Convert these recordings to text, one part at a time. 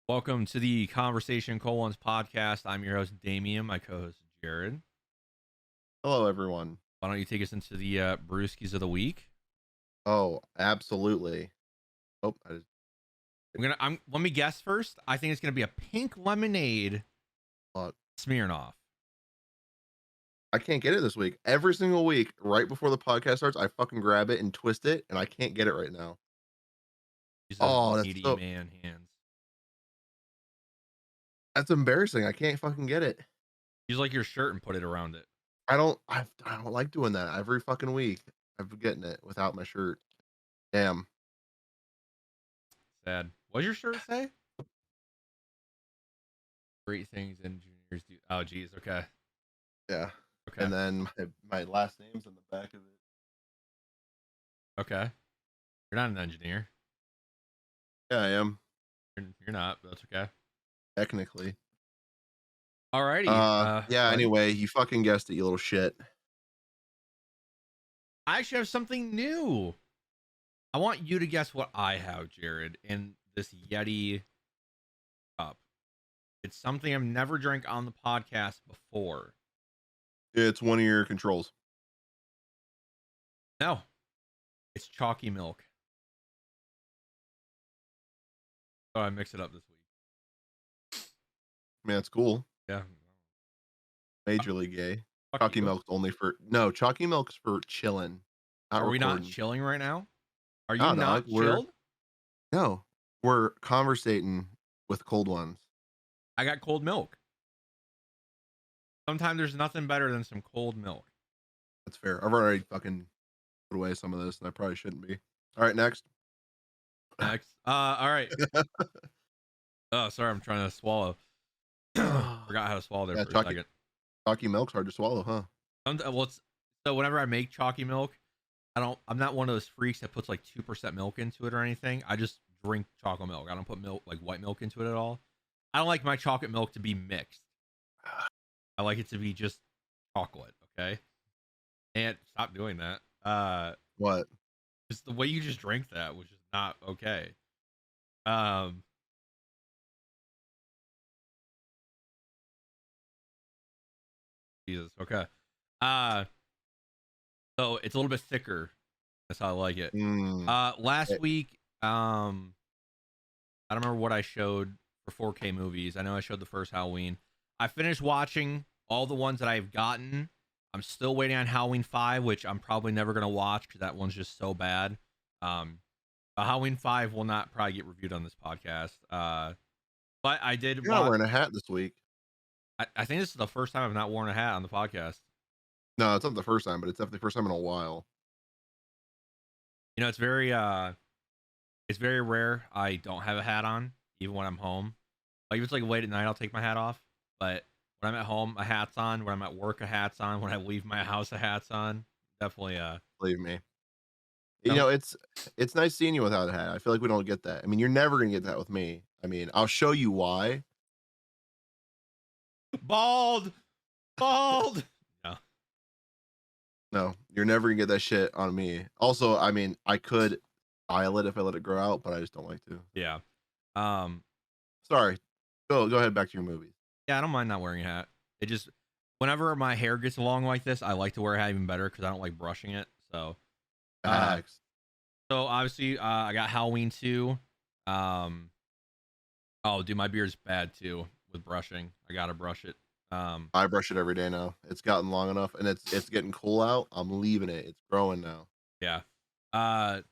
Welcome to the Conversation Colons podcast. I'm your host, Damien, my co host, Jared. Hello, everyone. Why don't you take us into the brewskis of the week? Oh, absolutely. Oh, Let me guess first. I think it's gonna be a pink lemonade uh, Smirnoff. I can't get it this week. Every single week, right before the podcast starts, I fucking grab it and twist it, and I can't get it right now. These are Oh, needy man hands. that's embarrassing. I can't fucking get it. Use like your shirt and put it around it. I don't like doing that every fucking week. I'm getting it without my shirt. Damn. Sad. What's your shirt say? Great things engineers do. Oh, geez. Okay. Yeah. Okay. And then my last name's on the back of it. Okay. You're not an engineer. Yeah, I am. You're not. But that's okay. Technically. Alrighty. Yeah, anyway, you fucking guessed it, you little shit. I actually have something new. I want you to guess what I have, Jared, in this Yeti cup. It's something I've never drank on the podcast before. It's one of your controls. No, it's chalky milk. So I mix it up this week. Man, it's cool. Yeah. Majorly gay. Fuck Chalky you. milk's only for no, chalky milk's for chilling, not Are we not recording. chilling right now? Are you No, not dog, chilled? we're conversating with cold ones. I got cold milk. Sometimes there's nothing better than some cold milk. That's fair. I've already fucking put away some of this, and I probably shouldn't be. All right, next. Next. All right. Oh, sorry, I'm trying to swallow. Forgot how to swallow there Yeah, for a second. chalky milk's hard to swallow, huh? So whenever I make chalky milk, I'm not one of those freaks that puts like 2% milk into it or anything. I just drink chocolate milk. I don't put milk like white milk into it at all. I don't like my chocolate milk to be mixed. I like it to be just chocolate, okay? And stop doing that. What? Just the way you just drank that was just not okay. Um Jesus, okay. Uh so it's a little bit thicker. That's how I like it. Mm, Last eh, week, I don't remember what I showed for 4K movies. I know I showed the first Halloween. I finished watching all the ones that I've gotten. I'm still waiting on Halloween 5, which I'm probably never going to watch because that one's just so bad. Halloween 5 will not probably get reviewed on this podcast. But I did you're not watch. wearing a hat this week. I think this is the first time I've not worn a hat on the podcast. No, it's not the first time, but it's definitely the first time in a while. You know, it's very rare I don't have a hat on, even when I'm home. Like if it's like late at night, I'll take my hat off. But when I'm at home, a hat's on. When I'm at work, a hat's on. When I leave my house, a hat's on. Definitely. Believe me. Some It's nice seeing you without a hat. I feel like we don't get that. I mean, you're never gonna get that with me. I mean, I'll show you why. bald, bald. No, No, you're never gonna get that shit on me. Also, I mean, I could style it if I let it grow out, but I just don't like to. yeah, um, Sorry. Go ahead back to your movies. yeah. I don't mind not wearing a hat. It just whenever my hair gets long like this, I like to wear a hat even better because I don't like brushing it. Uh, Facts. so obviously, I got Halloween 2. Um, oh, dude, my beard's bad too with brushing. I gotta brush it. Um, I brush it every day now. It's gotten long enough, and it's getting cool out. I'm leaving it. It's growing now. Yeah.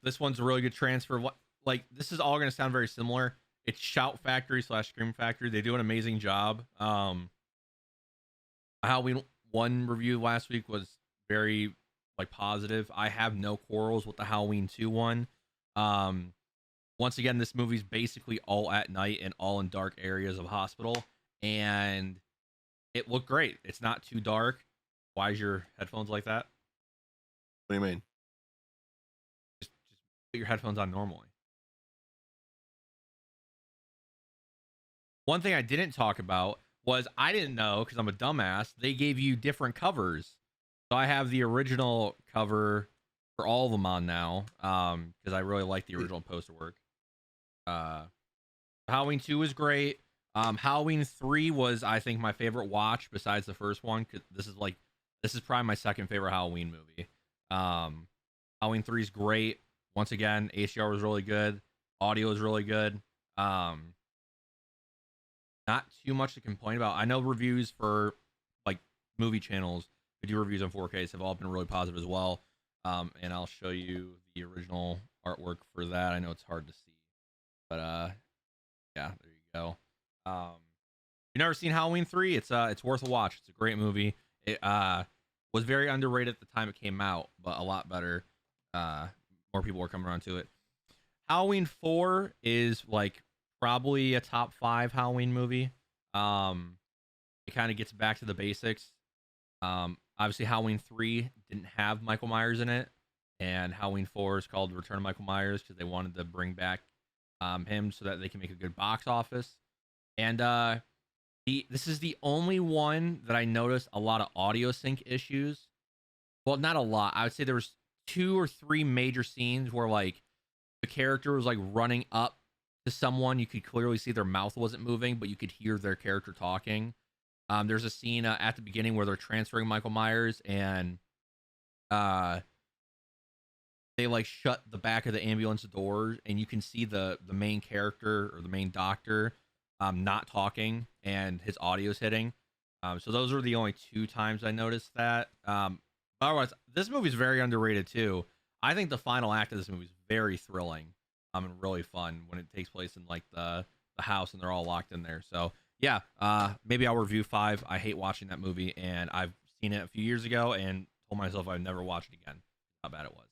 This one's a really good transfer. Like this is all gonna sound very similar. It's Shout Factory / Scream Factory. They do an amazing job. Halloween 1 review last week was very like positive. I have no quarrels with the Halloween 2 one. Um, Once again, this movie's basically all at night and all in dark areas of hospital, and it looked great. It's not too dark. Why is your headphones like that? What do you mean? Just put your headphones on normally. One thing I didn't talk about was I didn't know because I'm a dumbass. They gave you different covers, so I have the original cover for all of them on now. Because I really like the original poster work. Uh, Halloween 2 was great. Halloween 3 was, I think, my favorite watch besides the first one. 'Cause this is probably my second favorite Halloween movie. Um, Halloween 3 is great. Once again, ACR was really good. Audio is really good. Um, Not too much to complain about. I know reviews for like movie channels who do reviews on 4Ks have all been really positive as well. And I'll show you the original artwork for that. I know it's hard to see, but yeah, there you go. You never seen Halloween 3? It's worth a watch. It's a great movie. It was very underrated at the time it came out, but a lot better. Uh, More people were coming around to it. Halloween 4 is like probably a top 5 Halloween movie. It kind of gets back to the basics. Obviously Halloween 3 didn't have Michael Myers in it, and Halloween 4 is called Return of Michael Myers because they wanted to bring back him so that they can make a good box office. And this is the only one that I noticed a lot of audio sync issues. Well, not a lot. I would say there was 2 or 3 major scenes where like the character was like running up to someone. You could clearly see their mouth wasn't moving, but you could hear their character talking. There's a scene at the beginning where they're transferring Michael Myers, and uh, they like shut the back of the ambulance door, and you can see the main character or the main doctor not talking, and his audio's hitting. So those are the only 2 times I noticed that. Otherwise, this movie's very underrated too. I think the final act of this movie is very thrilling, and really fun when it takes place in like the house and they're all locked in there. So yeah, maybe I'll review 5. I hate watching that movie, and I've seen it a few years ago and told myself I'd never watch it again. How bad it was.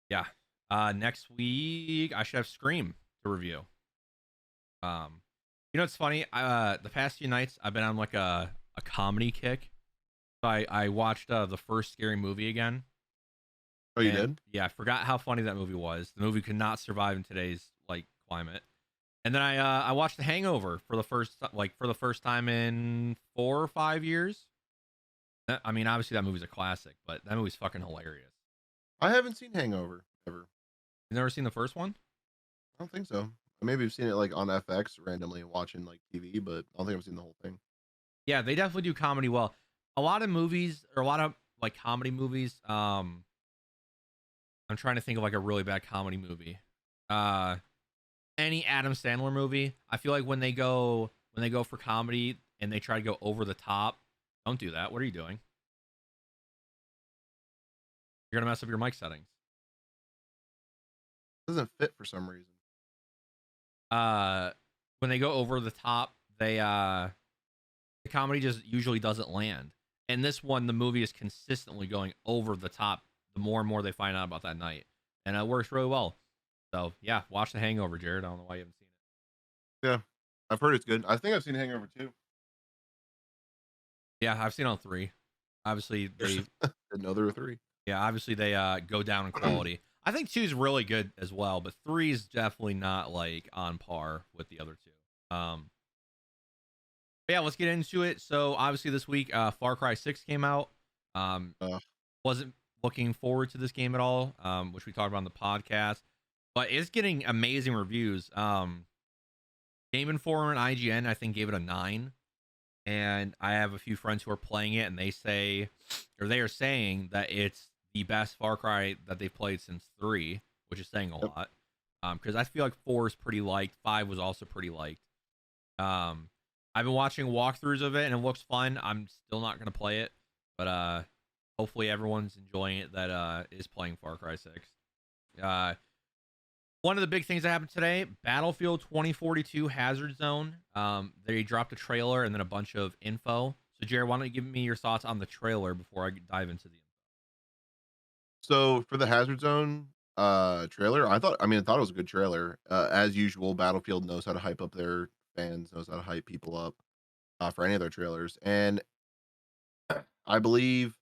Yeah. Next week I should have Scream to review. You know what's funny? The past few nights I've been on like a comedy kick. So I watched the first Scary Movie again. Oh, you And did? yeah, I forgot how funny that movie was. The movie could not survive in today's like climate. And then I watched The Hangover for the first time in 4 or 5 years. I mean, obviously that movie's a classic, but that movie's fucking hilarious. I haven't seen Hangover ever. You never seen the first one? I don't think so. Maybe I've seen it like on FX randomly watching like TV, but I don't think I've seen the whole thing. Yeah, they definitely do comedy well. A lot of movies or a lot of like comedy movies. I'm trying to think of like a really bad comedy movie. Uh, any Adam Sandler movie. I feel like when they go for comedy and they try to go over the top, don't do that. What are you doing? You're gonna mess up your mic settings. It doesn't fit for some reason. Uh, when they go over the top, the comedy just usually doesn't land. And this one, the movie is consistently going over the top the more and more they find out about that night, and it works really well. So yeah, watch The Hangover, Jared. I don't know why you haven't seen it. Yeah, I've heard it's good. I think I've seen Hangover too. Yeah, I've seen all 3. Obviously, they Didn't know there were 3. yeah, obviously they go down in quality. I think 2 is really good as well, but 3 is definitely not like on par with the other 2. But yeah, let's get into it. So obviously this week, Far Cry 6 came out. Uh, Wasn't looking forward to this game at all, which we talked about on the podcast, but it's getting amazing reviews. Game Informer and IGN, I think, gave it a 9. And I have a few friends who are playing it, and they are saying that it's the best Far Cry that they've played since 3, which is saying a yep. lot. Because I feel like 4 is pretty liked, 5 was also pretty liked. I've been watching walkthroughs of it, and it looks fun. I'm still not gonna play it, but hopefully everyone's enjoying it that is playing Far Cry 6. One of the big things that happened today, Battlefield 2042 Hazard Zone. They dropped a trailer and then a bunch of info. So, Jared, why don't you give me your thoughts on the trailer before I dive into the info? So for the Hazard Zone trailer, I thought it was a good trailer. As usual, Battlefield knows how to hype up their fans, knows how to hype people up for any of their trailers. And I believe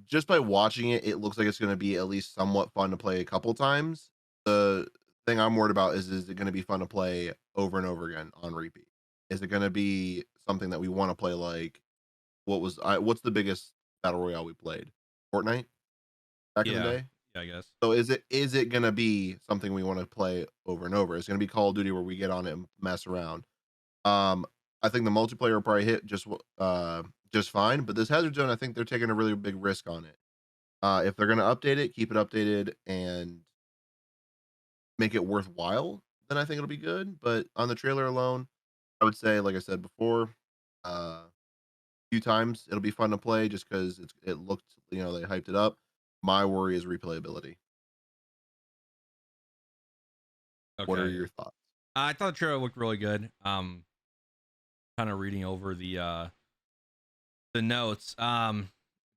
just by watching it, it looks like it's going to be at least somewhat fun to play a couple times. The thing I'm worried about is it going to be fun to play over and over again on repeat? Is it going to be something that we want to play like what's the biggest battle royale we played? Fortnite back in the Yeah, day? Yeah, I guess. So is it gonna be something we wanna play over and over? It's gonna be Call of Duty where we get on it and mess around. Um, I think the multiplayer will probably hit just fine, but this Hazard Zone, I think they're taking a really big risk on it. If they're gonna update it, keep it updated and make it worthwhile, then I think it'll be good. But on the trailer alone, I would say, like I said before, few times it'll be fun to play just because it looked, they hyped it up. My worry is replayability. What are Okay. your thoughts? I thought the trailer looked really good. Kind of reading over the notes.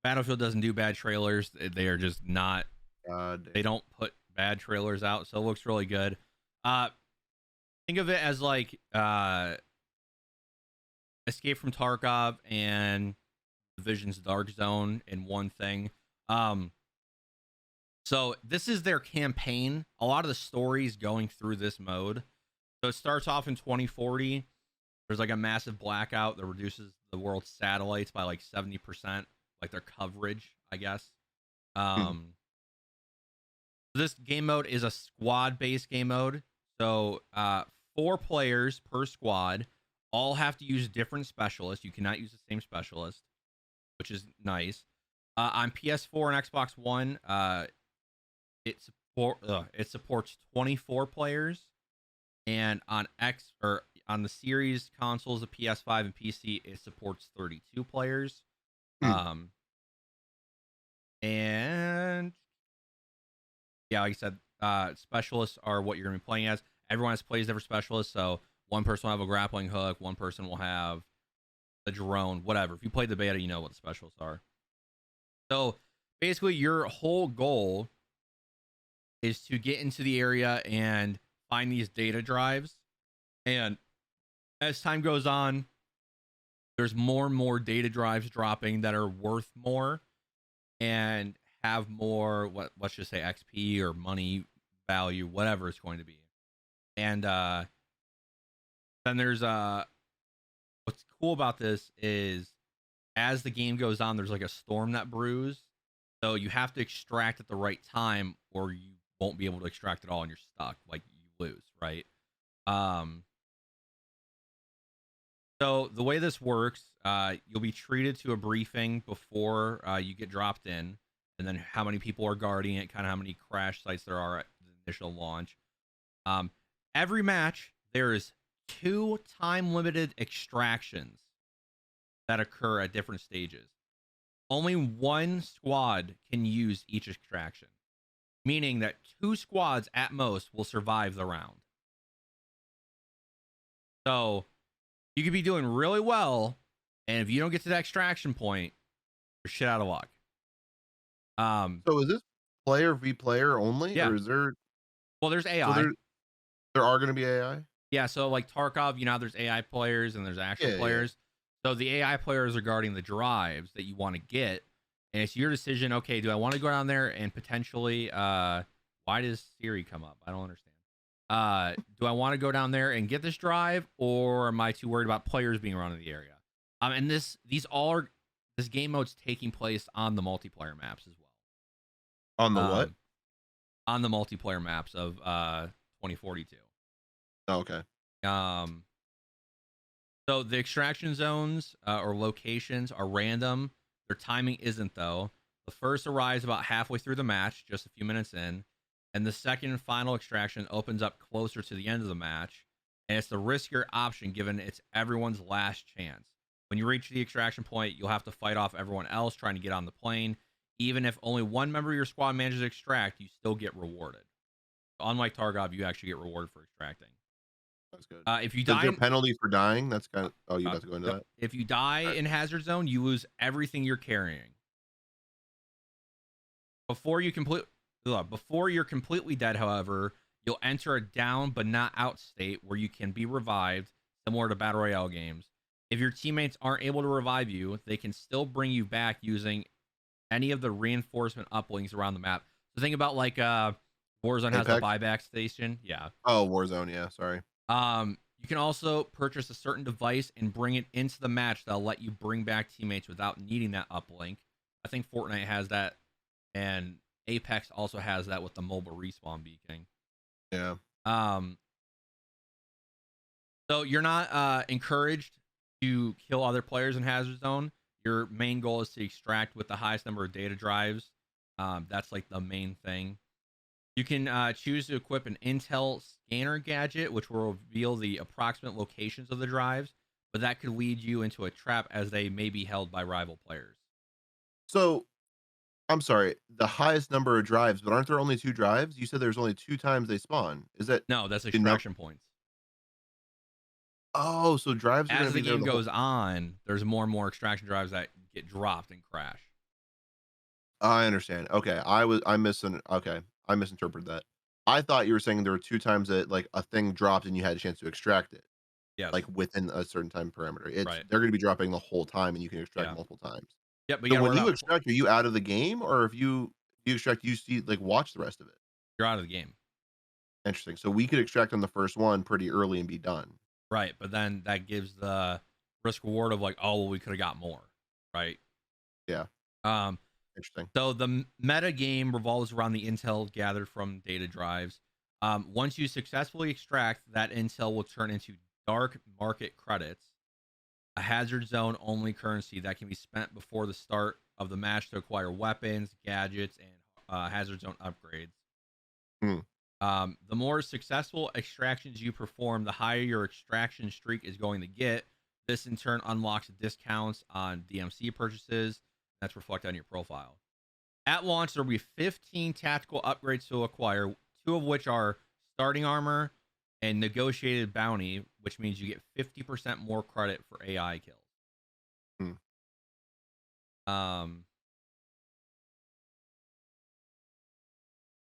Battlefield doesn't do bad trailers. They are just not. God They damn. don't put bad trailers out, so it looks really good. Uh, think of it as like Escape from Tarkov and Division's Dark Zone in one thing. Um, so this is their campaign. A lot of the stories going through this mode. So it starts off in 2040. There's like a massive blackout that reduces the world's satellites by like 70%, like their coverage, I guess. Hmm. Um, this game mode is a squad-based game mode. So 4 players per squad all have to use different specialists. You cannot use the same specialist, which is nice. On PS4 and Xbox One, it supports 24 players, and on the series consoles, the PS5 and PC, it supports 32 players. Hmm. Um, and yeah, like I said, specialists are what you're gonna be playing as. Everyone has plays different specialists, so one person will have a grappling hook, one person will have a drone, whatever. If you played the beta, you know what the specialists are. So basically, your whole goal is to get into the area and find these data drives. And as time goes on, there's more and more data drives dropping that are worth more and have more, let's just say XP or money value, whatever it's going to be. And then there's what's cool about this is as the game goes on, there's like a storm that brews. So you have to extract at the right time or you won't be able to extract at all and you're stuck. Like you lose, right? Um so the way this works, you'll be treated to a briefing before you get dropped in, and then how many people are guarding it, kind of how many crash sites there are at the initial launch. Um, every match, there is 2 time-limited extractions that occur at different stages. Only one squad can use each extraction, meaning that 2 squads at most will survive the round. So you could be doing really well, and if you don't get to that extraction point, you're shit out of luck. So is this player v player only, Yeah. or is there Well, there's so AI. there are gonna be AI? Yeah, so like Tarkov, you know, there's AI players and there's actual Yeah, yeah. players. So the AI players are guarding the drives that you want to get, and it's your decision. Okay, do I want to go down there and potentially? Why does Siri come up? I don't understand. Do I want to go down there and get this drive, or am I too worried about players being around in the area? And this game mode's taking place on the multiplayer maps as On the well. what? On the multiplayer maps of 2042. Oh, okay. Um, so the extraction zones or locations are random. Their timing isn't though. The first arrives about halfway through the match, just a few minutes in, and the second and final extraction opens up closer to the end of the match. And it's the riskier option given it's everyone's last chance. When you reach the extraction point, you'll have to fight off everyone else trying to get on the plane. Even if only one member of your squad manages to extract, you still get rewarded. Unlike Tarkov, you actually get rewarded for extracting. That's good. If you So is die there a in, penalty for dying? That's kind of oh, you about to go into no, that? if you die Alright. in Hazard Zone, you lose everything you're carrying. Before you complete, before you're completely dead, however, you'll enter a down but not out state where you can be revived, similar to Battle Royale games. If your teammates aren't able to revive you, they can still bring you back using any of the reinforcement uplinks around the map. So think about like Warzone has the Apex? buyback station. Yeah. Oh, Warzone, yeah, sorry. You can also purchase a certain device and bring it into the match that'll let you bring back teammates without needing that uplink. I think Fortnite has that, and Apex also has that with the mobile respawn beacon. Yeah. Um, so you're not encouraged to kill other players in Hazard Zone. Your main goal is to extract with the highest number of data drives. That's like the main thing. You can choose to equip an Intel scanner gadget, which will reveal the approximate locations of the drives, but that could lead you into a trap as they may be held by rival players. So I'm sorry, the highest number of drives, but aren't there only 2 drives? You said there's only 2 times they spawn. Is that No, that's the num extraction points. Oh, so drives are gonna As the be there game the whole goes on, there's more and more extraction drives that get dropped and crash. I understand. Okay, I misinterpreted that. I thought you were saying there were 2 times that, like, a thing dropped and you had a chance to extract it, Yes. like, within a certain time parameter. Right. They're gonna be dropping the whole time and you can extract Yeah. multiple times. Yep. But you So got to when worry you about extract, are you out of the game, or if you extract, you see like, watch the rest of it? you're out of the game. Interesting. So we could extract on the first one pretty early and be done. Right. But then that gives the risk reward of like, oh, well, we could have got more. Right. Yeah, Um, interesting. So the meta game revolves around the intel gathered from data drives. Once you successfully extract, that intel will turn into dark market credits, a hazard zone only currency that can be spent before the start of the match to acquire weapons, gadgets, and hazard zone upgrades. Hmm, The more successful extractions you perform, the higher your extraction streak is going to get. This in turn unlocks discounts on DMC purchases. That's reflected on your profile. At launch, there will be 15 tactical upgrades to acquire, 2 of which are starting armor and negotiated bounty, which means you get 50% more credit for AI kills. hmm. Um,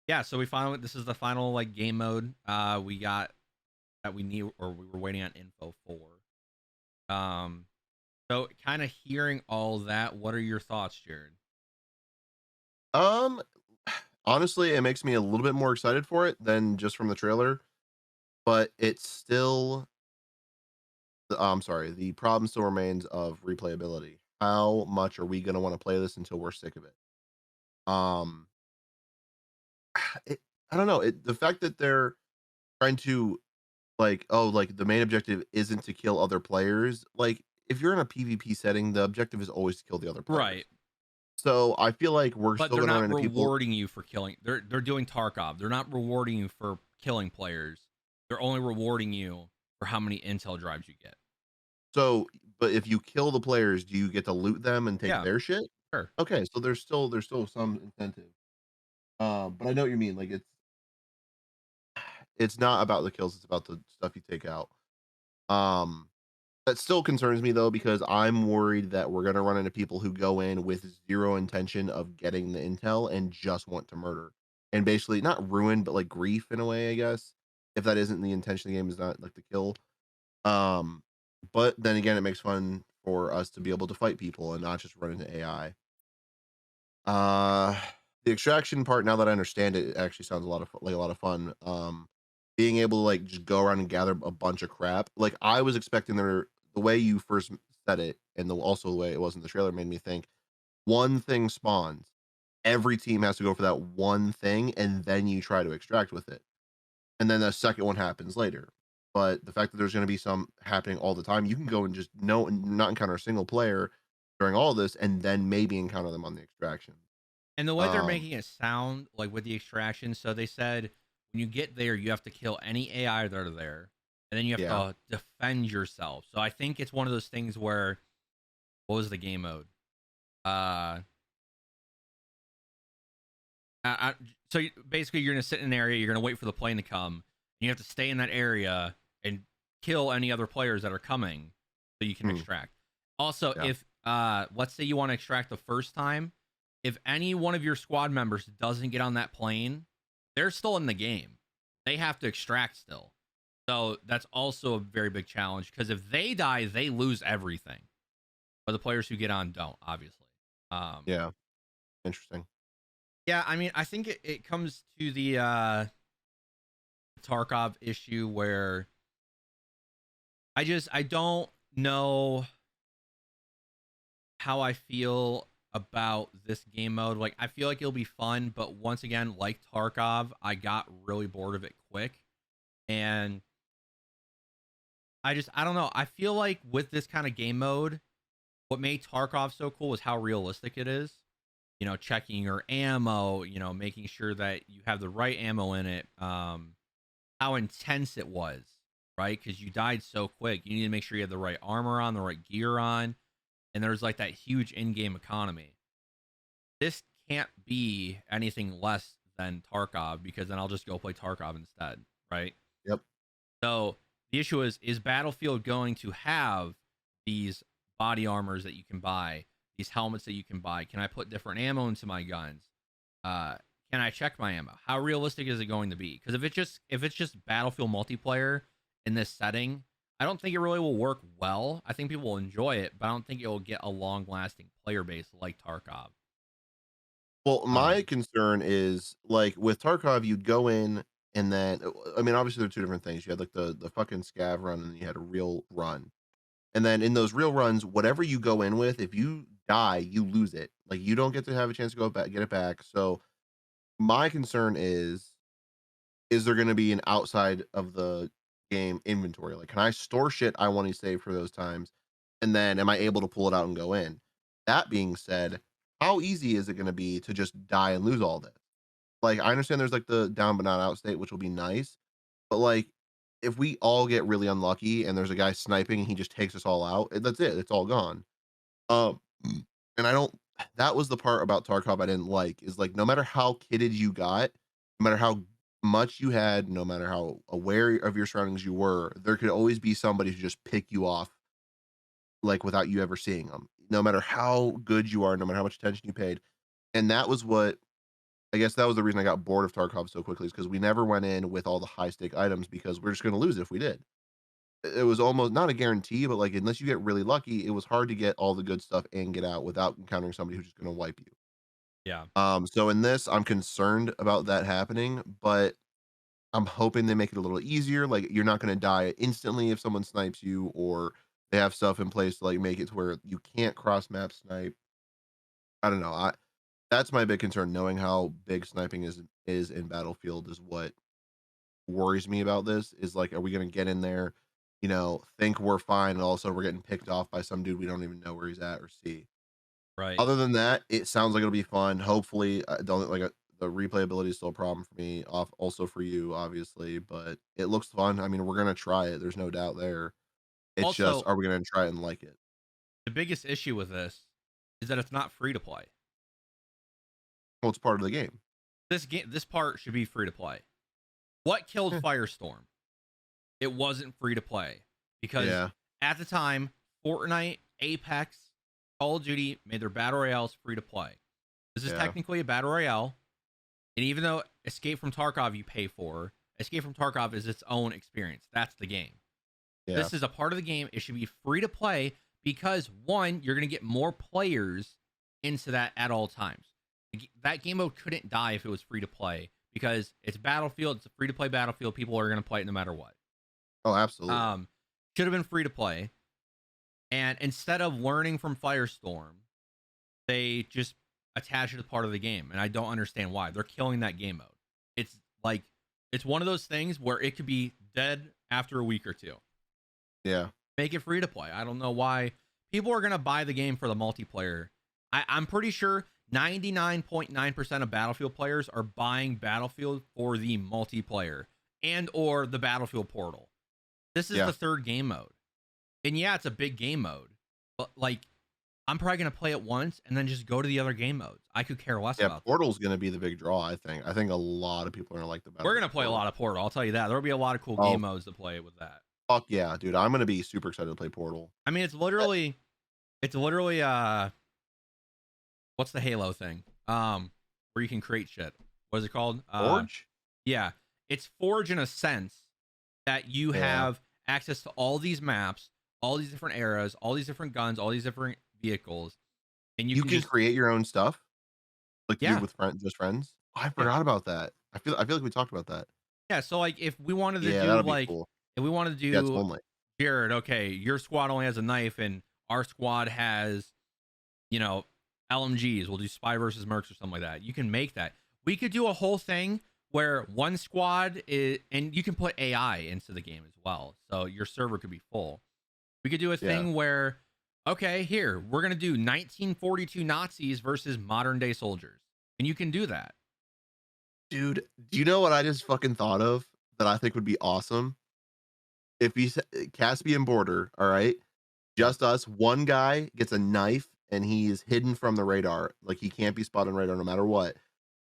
yeah, so we finally this is the final like game mode we got that we need or we were waiting on info for. So kind of hearing all that, what are your thoughts, Jared? Um, honestly, it makes me a little bit more excited for it than just from the trailer, but it's still I'm sorry, the problem still remains of replayability. How much are we gonna wanna play this until we're sick of it? Um, it I don't know, the fact that they're trying to, like, oh, like, the main objective isn't to kill other players, like, if you're in a PvP setting, the objective is always to kill the other Right. players. So, I feel like we're But still they're gonna run not into people. rewarding you for killing. They're doing Tarkov. They're not rewarding you for killing players. They're only rewarding you for how many intel drives you get. So, but if you kill the players, do you get to loot them and take Yeah, their shit? sure. Okay, so there's still some incentive. But I know what you mean, like, it's not about the kills, it's about the stuff you take out. Um, that still concerns me though, because I'm worried that we're gonna run into people who go in with 0 intention of getting the intel and just want to murder. And basically not ruin, but like grief in a way, I guess. If that isn't the intention of the game, is not like the kill. Um, but then again, it makes fun for us to be able to fight people and not just run into AI. Uh, the extraction part, now that I understand it, it actually sounds like a lot of fun. Being able to like just go around and gather a bunch of crap. Like I was expecting the way you first said it, and also the way it was in the trailer made me think one thing spawns. Every team has to go for that one thing, and then you try to extract with it, and then the second one happens later. But the fact that there's going to be some happening all the time, you can go and just not encounter a single player during all this, and then maybe encounter them on the extraction. And the way they're Um, making it sound, like with the extraction, so they said when you get there, you have to kill any AI that are there, and then you have yeah. to defend yourself. So I think it's one of those things where what was the game mode? Uh, so basically, you're gonna sit in an area, you're gonna wait for the plane to come, and you have to stay in that area and kill any other players that are coming, so you can Hmm, extract. Also, yeah. if let's say you want to extract the first time, if any one of your squad members doesn't get on that plane, they're still in the game. They have to extract still. So that's also a very big challenge because if they die, they lose everything. But the players who get on don't, obviously. Um, Yeah. Interesting. yeah, I mean, I think it comes to the Tarkov issue where I don't know how I feel about this game mode. Like, I feel like it'll be fun, but once again, like Tarkov, I got really bored of it quick. And I don't know. I feel like with this kind of game mode, what made Tarkov so cool is how realistic it is. You know, checking your ammo, you know, making sure that you have the right ammo in it. How intense it was, right? Because you died so quick. You need to make sure you have the right armor on, the right gear on, and there's like that huge in-game economy. This can't be anything less than Tarkov because then I'll just go play Tarkov instead, right? Yep. So the issue is Battlefield going to have these body armors that you can buy, these helmets that you can buy? Can I put different ammo into my guns? Can I check my ammo? How realistic is it going to be? Because if it's just Battlefield multiplayer in this setting, I don't think it really will work well. I think people will enjoy it, but I don't think it will get a long lasting player base like Tarkov. Well, my concern is like with Tarkov, you'd go in and then I mean, obviously, there are two different things. You had like the fucking scav run, and you had a real run. And then in those real runs, whatever you go in with, if you die, you lose it. Like you don't get to have a chance to go back, get it back. So my concern is there going to be an outside of the game inventory? Like, can I store shit I want to save for those times? And then am I able to pull it out and go in? That being said, how easy is it going to be to just die and lose all this? Like, I understand there's like the down but not out state, which will be nice. But like, if we all get really unlucky and there's a guy sniping and he just takes us all out, that's it. It's all gone. Um, and I don't. That was the part about Tarkov I didn't like. Is like no matter how kitted you got, no matter how much you had, no matter how aware of your surroundings you were, there could always be somebody who just pick you off, like without you ever seeing them. No matter how good you are, no matter how much attention you paid, and that was what I guess that was the reason I got bored of Tarkov so quickly is because we never went in with all the high stake items because we're just going to lose if we did. It was almost not a guarantee, but like unless you get really lucky, it was hard to get all the good stuff and get out without encountering somebody who's just going to wipe you. Yeah. So in this, I'm concerned about that happening, but I'm hoping they make it a little easier. Like you're not going to die instantly if someone snipes you, or they have stuff in place to like make it to where you can't cross map snipe. I don't know. That's my big concern. Knowing how big sniping is in Battlefield is what worries me about this. Is like, are we going to get in there, think we're fine, and all of a sudden we're getting picked off by some dude we don't even know where he's at or see. Right. Other than that, it sounds like it'll be fun. Hopefully, I don't like the replayability is still a problem for me. Also for you, obviously, but it looks fun. I mean, we're gonna try it. There's no doubt there. It's just, Also, are we gonna try it and like it? the biggest issue with this is that it's not free to play. Well, it's part of the game. This part should be free to play. What killed Firestorm? It wasn't free to play because Yeah, at the time, Fortnite, Apex, Call of Duty made their battle royales free to play. This is yeah, technically a battle royale, and even though Escape from Tarkov you pay for, Escape from Tarkov is its own experience. That's the game. yeah, This is a part of the game. It should be free to play because one, you're going to get more players into that at all times. That game mode couldn't die if it was free to play because it's Battlefield. It's a free to play Battlefield. People are going to play it no matter what. Oh, absolutely. Should have been free to play. And instead of learning from Firestorm, they just attach it as part of the game. And I don't understand why. They're killing that game mode. It's like, it's one of those things where it could be dead after a week or two. Yeah. Make it free to play. I don't know why people are going to buy the game for the multiplayer. I'm pretty sure 99.9% of Battlefield players are buying Battlefield for the multiplayer and or the Battlefield portal. This is Yeah. the third game mode. And yeah, it's a big game mode. But like, I'm probably going to play it once and then just go to the other game modes. I could care less Yeah, about that. Portal's gonna be the big draw, I think. I think a lot of people are gonna like the We're Battlefield going to play a Portal. lot of Portal. I'll tell you that. There'll be a lot of cool Oh, game modes to play with that. fuck yeah, dude. I'm gonna be super excited to play Portal. I mean, it's literally what's the Halo thing? Where you can create shit. What is it called? Forge? Yeah. It's Forge in a sense that you Yeah. have access to all these maps, all these different eras, all these different guns, all these different vehicles, and you You can can just create your own stuff? Like you do yeah, with just friends? Oh, I yeah, forgot about that. I feel like we talked about that. yeah. So like, if we wanted to Yeah, do that'll be like, cool. if we wanted to Yeah, it's do lonely. Jared, okay, your squad only has a knife, and our squad has, you know, LMGs. We'll do spy versus mercs or something like that. You can make that. We could do a whole thing where one squad is, and you can put AI into the game as well, so your server could be full. We could do a Yeah. thing where, okay, here we're gonna do 1942 Nazis versus modern day soldiers, and you can do that. Dude, do you know what I just fucking thought of that I think would be awesome? If you Caspian border, all right? Yep. Just us, one guy gets a knife and he is hidden from the radar. Like he can't be spotted on radar no matter what.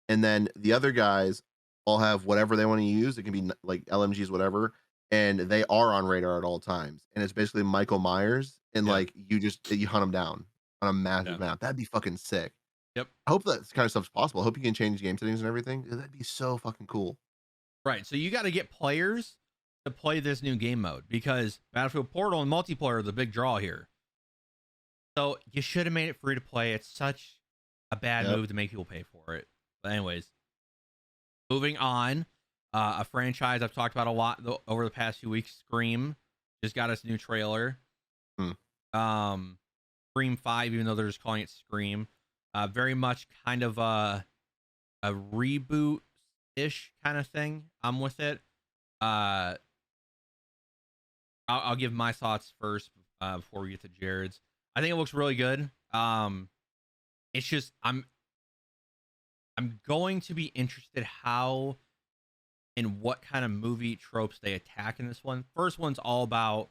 And then the other guys all have whatever they want to use. It can be like LMGs, whatever, and they are on radar at all times. And it's basically Michael Myers, and Yeah. like you hunt them down on a Yeah. massive map. That'd be fucking sick. Yep. I hope that kind of stuff's possible. I hope you can change game settings and everything. That'd be so fucking cool. Right. So you got to get players to play this new game mode because Battlefield Portal and multiplayer are the big draw here. So you should have made it free to play. It's such a bad Yep. move to make people pay for it. But anyways, moving on. A franchise I've talked about a lot over the past few weeks. Scream just got us a new trailer. Hmm. Scream 5, even though they're just calling it Scream. Very much kind of a reboot ish kind of thing. I'm with it. I'll give my thoughts first before we get to Jared's. I think it looks really good. It's just I'm going to be interested how and what kind of movie tropes they attack in this one. First one's all about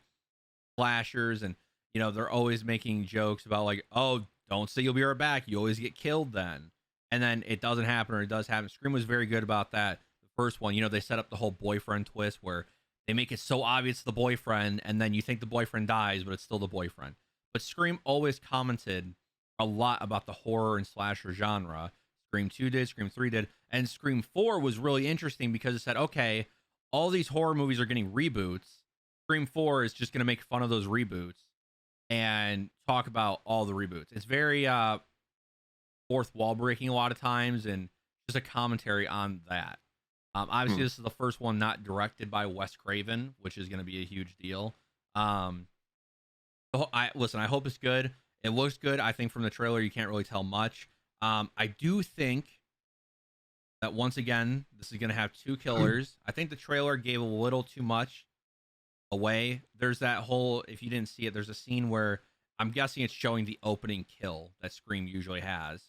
slashers, and they're always making jokes about like, oh, don't say you'll be right back. You always get killed then, and then it doesn't happen or it does happen. Scream was very good about that. The first one, they set up the whole boyfriend twist where they make it so obvious the boyfriend, and then you think the boyfriend dies, but it's still the boyfriend. But Scream always commented a lot about the horror and slasher genre. Scream 2 did, Scream 3 did, and Scream 4 was really interesting because it said, okay, all these horror movies are getting reboots. Scream 4 is just going to make fun of those reboots and talk about all the reboots. It's very fourth wall breaking a lot of times and just a commentary on that. Obviously, Hmm. this is the first one not directed by Wes Craven, which is going to be a huge deal. Listen, I hope it's good. It looks good. I think from the trailer, you can't really tell much. I do think that once again, this is going to have two killers. I think the trailer gave a little too much away. There's that whole, if you didn't see it, there's a scene where I'm guessing it's showing the opening kill that Scream usually has.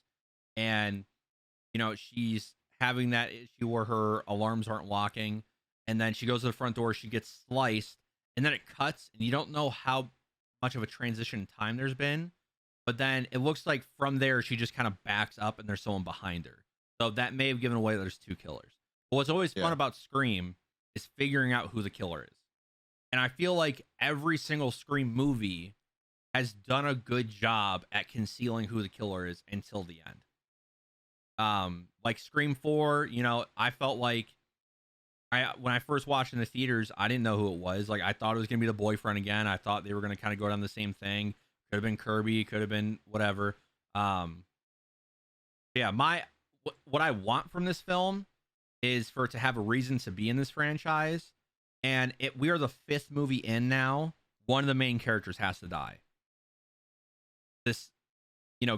And, she's having that issue where her alarms aren't locking. And then she goes to the front door, she gets sliced, and then it cuts, and you don't know how much of a transition time there's been. But then it looks like from there, she just kind of backs up and there's someone behind her. So that may have given away that there's two killers. But what's always fun Yeah. about Scream is figuring out who the killer is. And I feel like every single Scream movie has done a good job at concealing who the killer is until the end. Like Scream 4, I felt like when I first watched in the theaters, I didn't know who it was. Like I thought it was gonna be the boyfriend again. I thought they were gonna kind of go down the same thing. Could have been Kirby, could have been whatever. Yeah, what I want from this film is for it to have a reason to be in this franchise. And we are the fifth movie in now. One of the main characters has to die. This,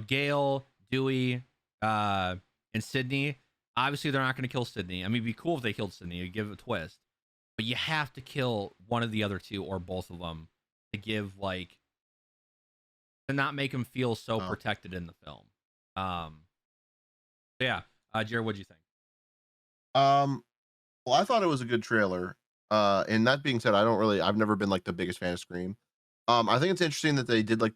Gail, Dewey, and Sydney. Obviously, they're not going to kill Sydney. I mean, it'd be cool if they killed Sydney. It'd give it a twist. But you have to kill one of the other two or both of them to give, to not make them feel so Oh. protected in the film. Yeah. Jared, what'd you think? Well, I thought it was a good trailer. And that being said, I've never been like the biggest fan of Scream. I think it's interesting that they did like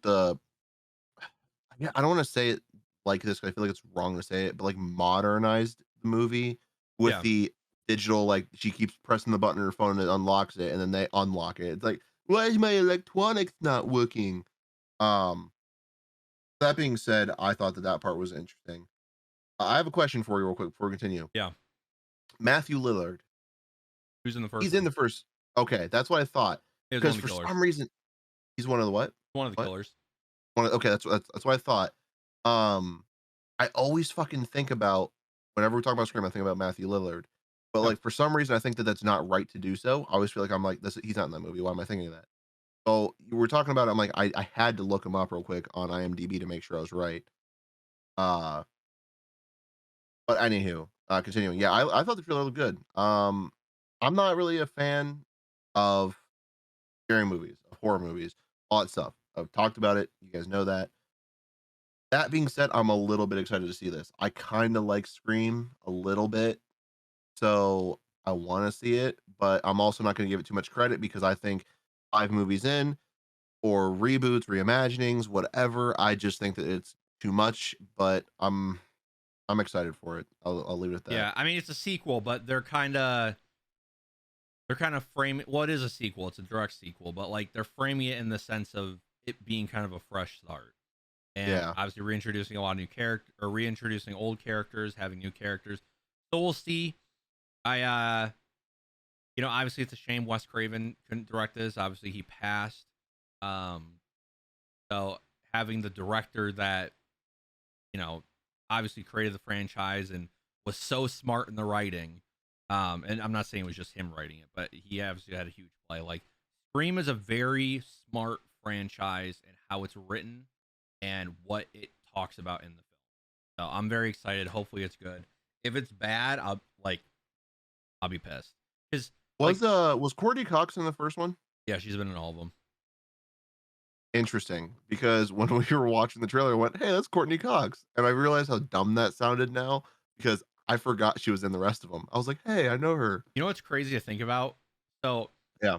yeah, I don't want to say it like this 'cause I feel like it's wrong to say it, but like modernized the movie with Yeah. the digital, like she keeps pressing the button on her phone and it unlocks it, and then they unlock it. It's like, why is my electronics not working? Um, that being said, I thought that part was interesting. I have a question for you real quick before we continue. Yeah. Matthew Lillard, Who's in the first he's one? in the first. Okay, that's what I thought. He was one Because of the for killers. some reason, he's one of the what? One of the What? killers. Okay, that's what I thought. Um, I always fucking think about whenever we talk about Scream, I think about Matthew Lillard. But Yeah. like for some reason, I think that that's not right to do so. I always feel like I'm like this. He's not in that movie. Why am I thinking of that? So you were talking about it. I'm like I had to look him up real quick on IMDb to make sure I was right. Uh, but anywho, continuing. Yeah, I thought the trailer looked good. I'm not really a fan of scary movies, of horror movies, all that stuff. I've talked about it. You guys know that. That being said, I'm a little bit excited to see this. I kind of like Scream a little bit, so I want to see it, but I'm also not going to give it too much credit because I think 5 movies in, or reboots, reimaginings, whatever, I just think that it's too much. But I'm excited for it. I'll leave it at that. Yeah, I mean it's a sequel, but they're kind of framing. Well, it is a sequel. It's a direct sequel, but like they're framing it in the sense of it being kind of a fresh start, and Yeah. obviously reintroducing a lot of new character or reintroducing old characters, having new characters. So we'll see. I obviously it's a shame Wes Craven couldn't direct this. Obviously he passed. Um, so having the director that you know obviously created the franchise and was so smart in the writing. And I'm not saying it was just him writing it, but he obviously had a huge play. Like Scream is a very smart franchise and how it's written and what it talks about in the film. So I'm very excited. Hopefully it's good. If it's bad, I'll be pissed. Cause like Was Courtney Cox in the first one? yeah, she's been in all of them. Interesting, because when we were watching the trailer, I went, "Hey, that's Courtney Cox," and I realized how dumb that sounded now because I forgot she was in the rest of them. I was like, "Hey, I know her." You know what's crazy to think about? So Yeah.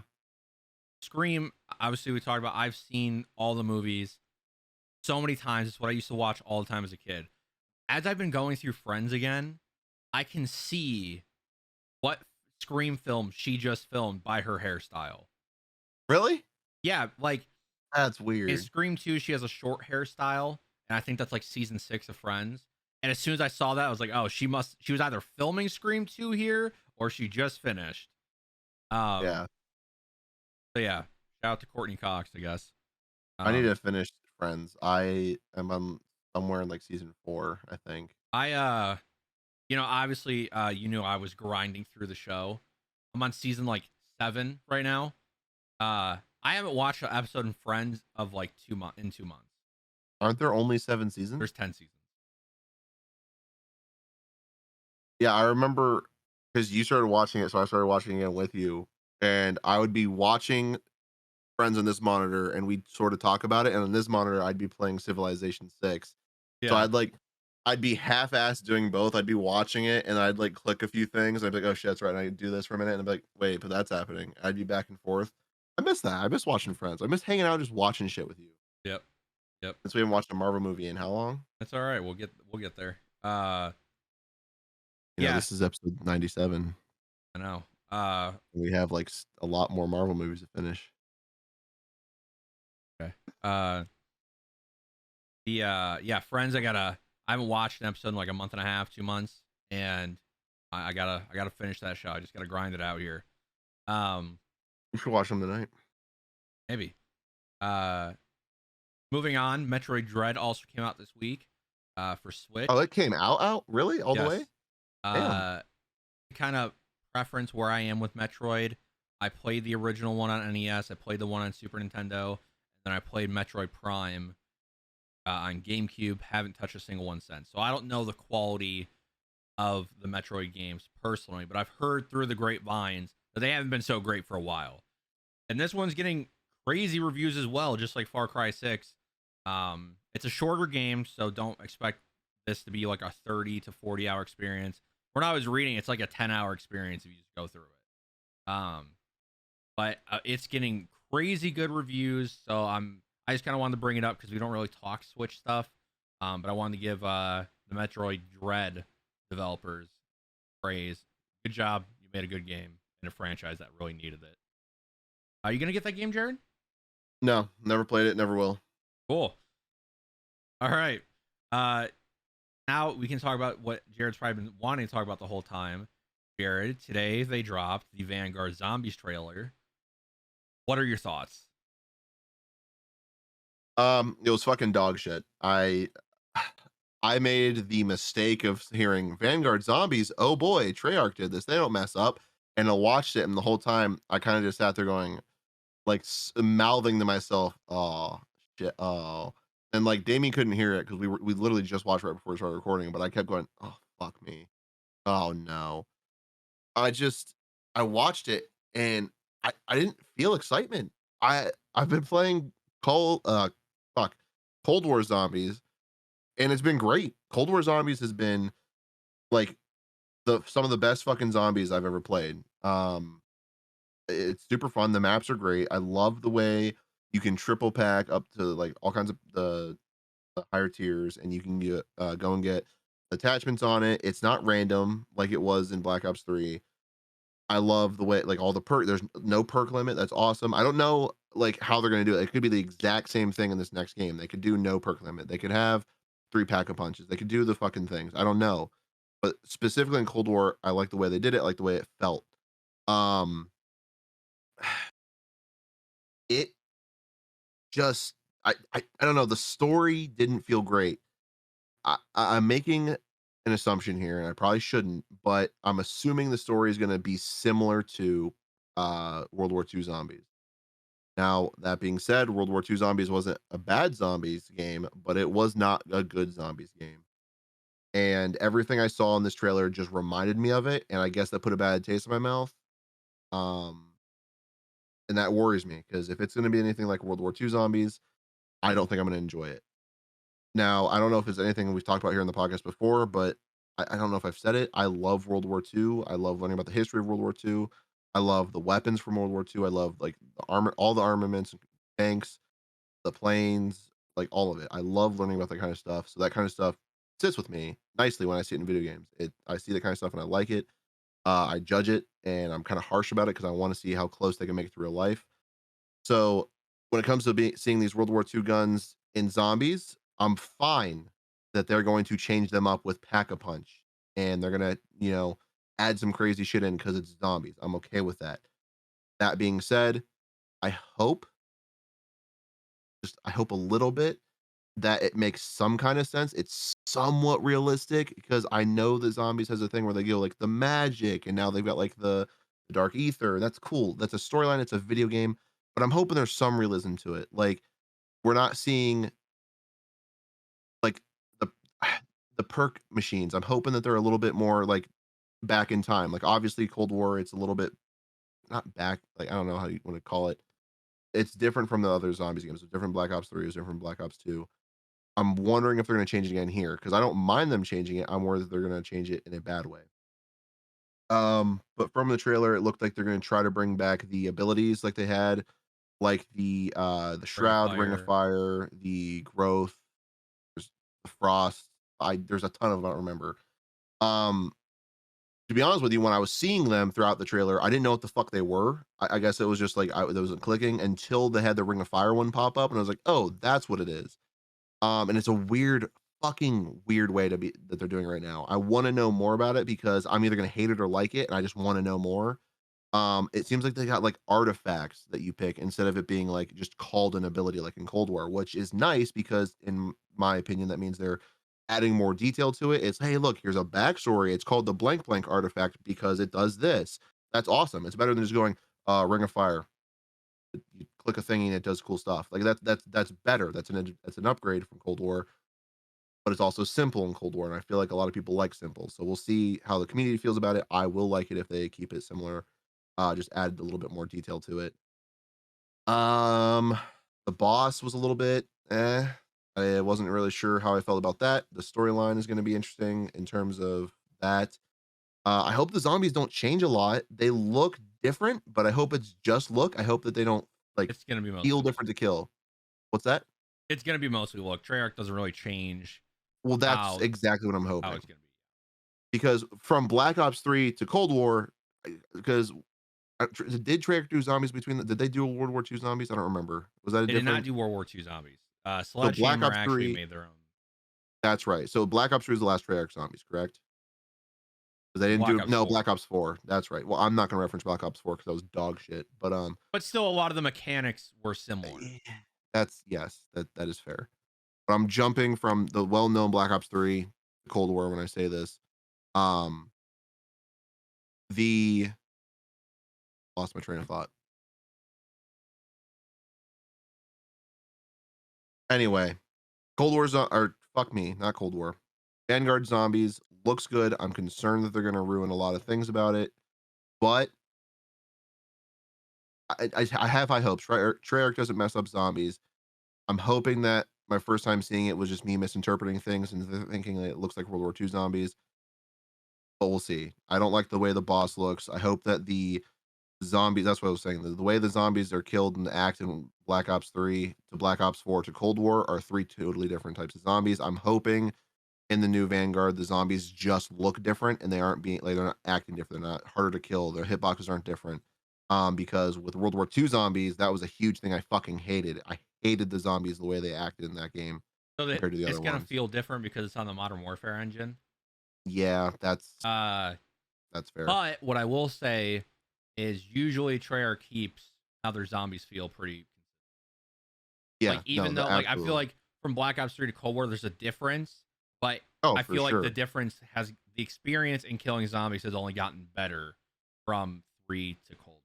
Scream, obviously we talked about. I've seen all the movies so many times. It's what I used to watch all the time as a kid. As I've been going through Friends again, I can see what Scream film she just filmed by her hairstyle. Really? Yeah, like That's in weird. Scream 2, she has a short hairstyle, and I think that's like season 6 of Friends. And as soon as I saw that, I was like, oh, she was either filming Scream 2 here or she just finished. Um, Yeah. so yeah, shout out to Courtney Cox, I guess. I need Um, to finish Friends. I am on somewhere in, like, season 4, I think. I obviously you knew I was grinding through the show. I'm on season like 7 right now. I haven't watched an episode in Friends of like 2 months in 2 months. Aren't there only 7 seasons? There's 10 seasons. Yeah, I remember because you started watching it, so I started watching it again with you, and I would be watching Friends on this monitor, and we'd sort of talk about it, and on this monitor, I'd be playing Civilization 6. So Yeah. I'd be half-assed doing both. I'd be watching it, and I'd, like, click a few things, and I'd be like, "Oh, shit, that's right, and I do this for a minute," and I'd be like, "Wait, but that's happening." I'd be back and forth. I miss that. I miss watching Friends. I miss hanging out just watching shit with you. Yep. Yep. Since we haven't watched a Marvel movie in how long? That's all right. We'll get there. You know, Yeah, this is episode 97, I know. and we have, like, a lot more Marvel movies to finish. Okay. Yeah, Friends. I haven't watched an episode in like a month and a half, 2 months, and I gotta finish that show. I just gotta grind it out here. Um, We should watch them tonight. maybe. Uh, moving on. Metroid Dread also came out this week. For Oh, Switch. it came out? Really? All the way? Yes. Damn. Uh, kind of preference where I am with Metroid. I played the original one on NES. I played the one on Super Nintendo, and then I played Metroid Prime on GameCube. Haven't touched a single one since. So I don't know the quality of the Metroid games personally, but I've heard through the grapevines that they haven't been so great for a while. And this one's getting crazy reviews as well, just like Far Cry 6. It's a shorter game, so don't expect this to be like a 30 to 40 hour experience. When I was reading, it's like a 10-hour experience if you just go through it. But it's getting crazy good reviews, so I just kind of wanted to bring it up because we don't really talk Switch stuff. But I wanted to give the Metroid Dread developers praise. Good job, you made a good game in a franchise that really needed it. Are you gonna get that game, Jared? No, never played it, never will. Cool. All right. Uh, now we can talk about what Jared's probably been wanting to talk about the whole time. Jared, today they dropped the Vanguard Zombies trailer. What are your thoughts? It was fucking dog shit. I made the mistake of hearing Vanguard Zombies. Oh boy, Treyarch did this. They don't mess up. And I watched it, and the whole time I kind of just sat there going, like, mouthing to myself, "Oh shit, oh." And like Damien couldn't hear it because we literally just watched right before we started recording, but I kept going, "Oh fuck me. Oh no." I just I watched it and I didn't feel excitement. I've been playing Cold fuck Cold War Zombies and it's been great. Cold War Zombies has been like the some of the best fucking zombies I've ever played. It's super fun. The maps are great. I love the way you can triple pack up to like all kinds of the higher tiers, and you can get go and get attachments on it. It's not random like it was in Black Ops 3. I love the way like all the perk. There's no perk limit. That's awesome. I don't know like how they're gonna do it. It could be the exact same thing in this next game. They could do no perk limit. They could have three pack of punches. They could do the fucking things. I don't know. But specifically in Cold War, I like the way they did it. I like the way it felt. Um, it just I don't know. The story didn't feel great. I'm making an assumption here, and I probably shouldn't, but I'm assuming the story is going to be similar to World War II Zombies. Now, that being said, World War II Zombies wasn't a bad zombies game, but it was not a good zombies game. And everything I saw in this trailer just reminded me of it, and I guess that put a bad taste in my mouth. Um, and that worries me because if it's going to be anything like World War II Zombies, I don't think I'm going to enjoy it. Now, I don't know if it's anything we've talked about here in the podcast before, but I don't know if I've said it. I love World War II. I love learning about the history of World War II. I love the weapons from World War II. I love like the armor, all the armaments, tanks, the planes, like all of it. I love learning about that kind of stuff. So that kind of stuff sits with me nicely when I see it in video games. I see that kind of stuff and I like it. I judge it and I'm kind of harsh about it because I want to see how close they can make it to real life. So when it comes to seeing these World War II guns in zombies, I'm fine that they're going to change them up with pack a punch and they're gonna, add some crazy shit in because it's zombies. I'm okay with that. That being said, I hope, I hope a little bit that it makes some kind of sense. It's somewhat realistic because I know that zombies has a thing where they go like the magic and now they've got like the dark ether. That's cool. That's a storyline. It's a video game, but I'm hoping there's some realism to it. Like we're not seeing like the the perk machines. I'm hoping that they're a little bit more like back in time. Like obviously Cold War, it's a little bit not back. Like I don't know how you want to call it. It's different from the other zombies games. It's different Black Ops 3. It's different from Black Ops 2. I'm wondering if they're going to change it again here because I don't mind them changing it. I'm worried that they're going to change it in a bad way. But from the trailer, it looked like they're going to try to bring back the abilities like they had, like the Ring of shroud, ring of Fire. fire, the growth, there's the frost. There's a ton of them, I don't remember. Um, to be honest with you, when I was seeing them throughout the trailer, I didn't know what the fuck they were. I guess it was just like it wasn't clicking until they had the ring of fire one pop up, and I was like, oh, that's what it is. And it's a weird, fucking weird way to be that they're doing right now. I want to know more about it because I'm either gonna hate it or like it, and I just want to know more. It seems like they got like artifacts that you pick instead of it being like just called an ability like in Cold War, which is nice because in my opinion, that means they're adding more detail to it. It's hey, look, here's a backstory. It's called the blank blank artifact because it does this. That's awesome. It's better than just going Ring of Fire. You click a thingy and it does cool stuff. Like that's better. That's an upgrade from Cold War, but it's also simple in Cold War, and I feel like a lot of people like simple. So we'll see how the community feels about it. I will like it if they keep it similar, just add a little bit more detail to it. Um, the boss was a little bit I wasn't really sure how I felt about that. The storyline is going to be interesting in terms of that. I hope the zombies don't change a lot. They look different, but I hope it's just look. I hope that they don't like It's gonna be feel mostly look. different to kill. What's that? It's gonna be mostly look. Treyarch doesn't really change Well, that's how exactly what I'm how hoping. it's gonna be. Because from Black Ops 3 to Cold War, because did Treyarch do zombies between did they do a World War II zombies? I don't remember. Was that a They did not different? do World War II zombies. So Black Sledgehammer Ops actually 3, made their own. that's right. So Black Ops 3 is the last Treyarch zombies, correct? 'Cause they didn't Black do Ops no 4. Black Ops 4. That's right. Well, I'm not gonna reference Black Ops 4 because that was dog shit. But But still, a lot of the mechanics were similar. eh, that's yes, that is fair. But I'm jumping from the well-known Black Ops 3 to Cold War when I say this. Um, the lost my train of thought. Anyway, Cold War or fuck me, not Cold War. Vanguard Zombies looks good. I'm concerned that they're gonna ruin a lot of things about it, but I have high hopes. Treyarch doesn't mess up zombies. I'm hoping that my first time seeing it was just me misinterpreting things and thinking that it looks like World War II zombies, but we'll see. I don't like the way the boss looks. I hope that the zombies, that's what I was saying. The way the zombies are killed and act in Black Ops 3 to Black Ops 4 to Cold War are three totally different types of zombies. I'm hoping in the new Vanguard, the zombies just look different and they aren't being like they're not acting different. They're not harder to kill. Their hitboxes aren't different. Because with World War II zombies, that was a huge thing I fucking hated. I hated the zombies the way they acted in that game So that compared to the it's other gonna ones. feel different because it's on the Modern Warfare engine. Yeah, Uh, that's fair. but what I will say is usually Treyarch keeps how their zombies feel pretty. Like Yeah, no, even the though like I feel absolutely. like from Black Ops 3 to Cold War, there's a difference, but Oh, I for feel like the sure. difference has the experience in killing zombies has only gotten better from 3 to Cold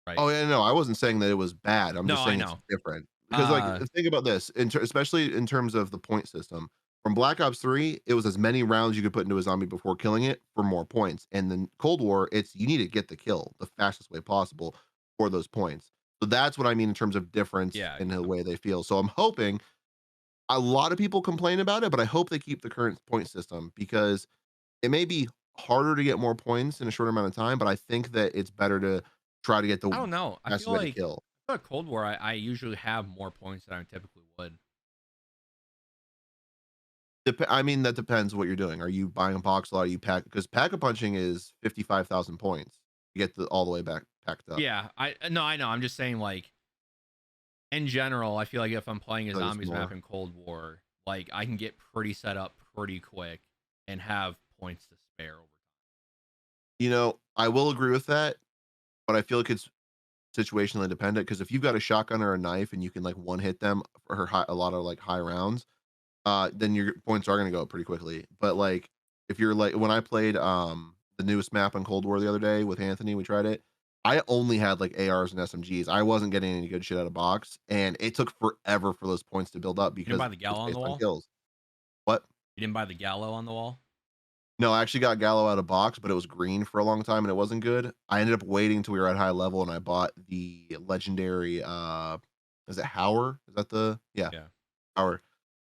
War, right? Oh yeah, no, I wasn't saying that it was bad. I'm No, just I saying it's know. different because, like, Uh, think about this, especially in terms of the point system. From Black Ops 3, it was as many rounds you could put into a zombie before killing it for more points. And then Cold War, it's you need to get the kill the fastest way possible for those points. So that's what I mean in terms of difference yeah, in the yeah. way they feel. So I'm hoping a lot of people complain about it, but I hope they keep the current point system because it may be harder to get more points in a short amount of time, but I think that it's better to try to get the I don't know. fastest way to kill. I feel like Cold War, I usually have more points than I typically would. I mean, that depends what you're doing. Are you buying a box lot? Are you pack? Because pack a punching is 55,000 points to get all the way back packed up. Yeah, I no, I know. I'm just saying, like in general, I feel like if I'm playing a So it's zombies map more. in Cold War, like I can get pretty set up pretty quick and have points to spare over I will agree with that, but I feel like it's situationally dependent. Because if you've got a shotgun or a knife and you can like one hit them for a lot of like high rounds, then your points are gonna go up pretty quickly. But like if you're like when I played the newest map on Cold War the other day with Anthony, we tried it. I only had like ARs and SMGs. I wasn't getting any good shit out of box, and it took forever for those points to build up You didn't because buy the it's Gallo on the based on wall? kills. What? You didn't buy the Gallo on the wall? No, I actually got Gallo out of box, but it was green for a long time and it wasn't good. I ended up waiting till we were at high level and I bought the legendary is it Hauer? Is that the yeah, Yeah. Hauer.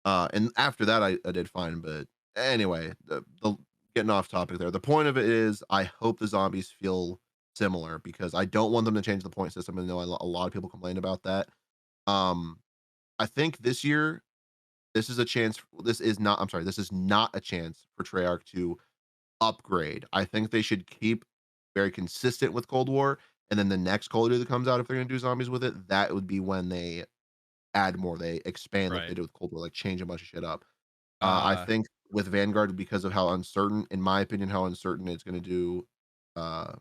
And after that, I did fine. But anyway, the getting off topic there. The point of it is, I hope the zombies feel similar because I don't want them to change the point system. And I know a lot of people complain about that. Um, I think this year, this is a chance. This is not. I'm sorry. This is not a chance for Treyarch to upgrade. I think they should keep very consistent with Cold War, and then the next Call of Duty that comes out, if they're going to do zombies with it, that would be when they add more. They expand like they Right. did with Cold War, like change a bunch of shit up. I Uh think with Vanguard, because of how uncertain, in my opinion, how uncertain it's going to do, uh,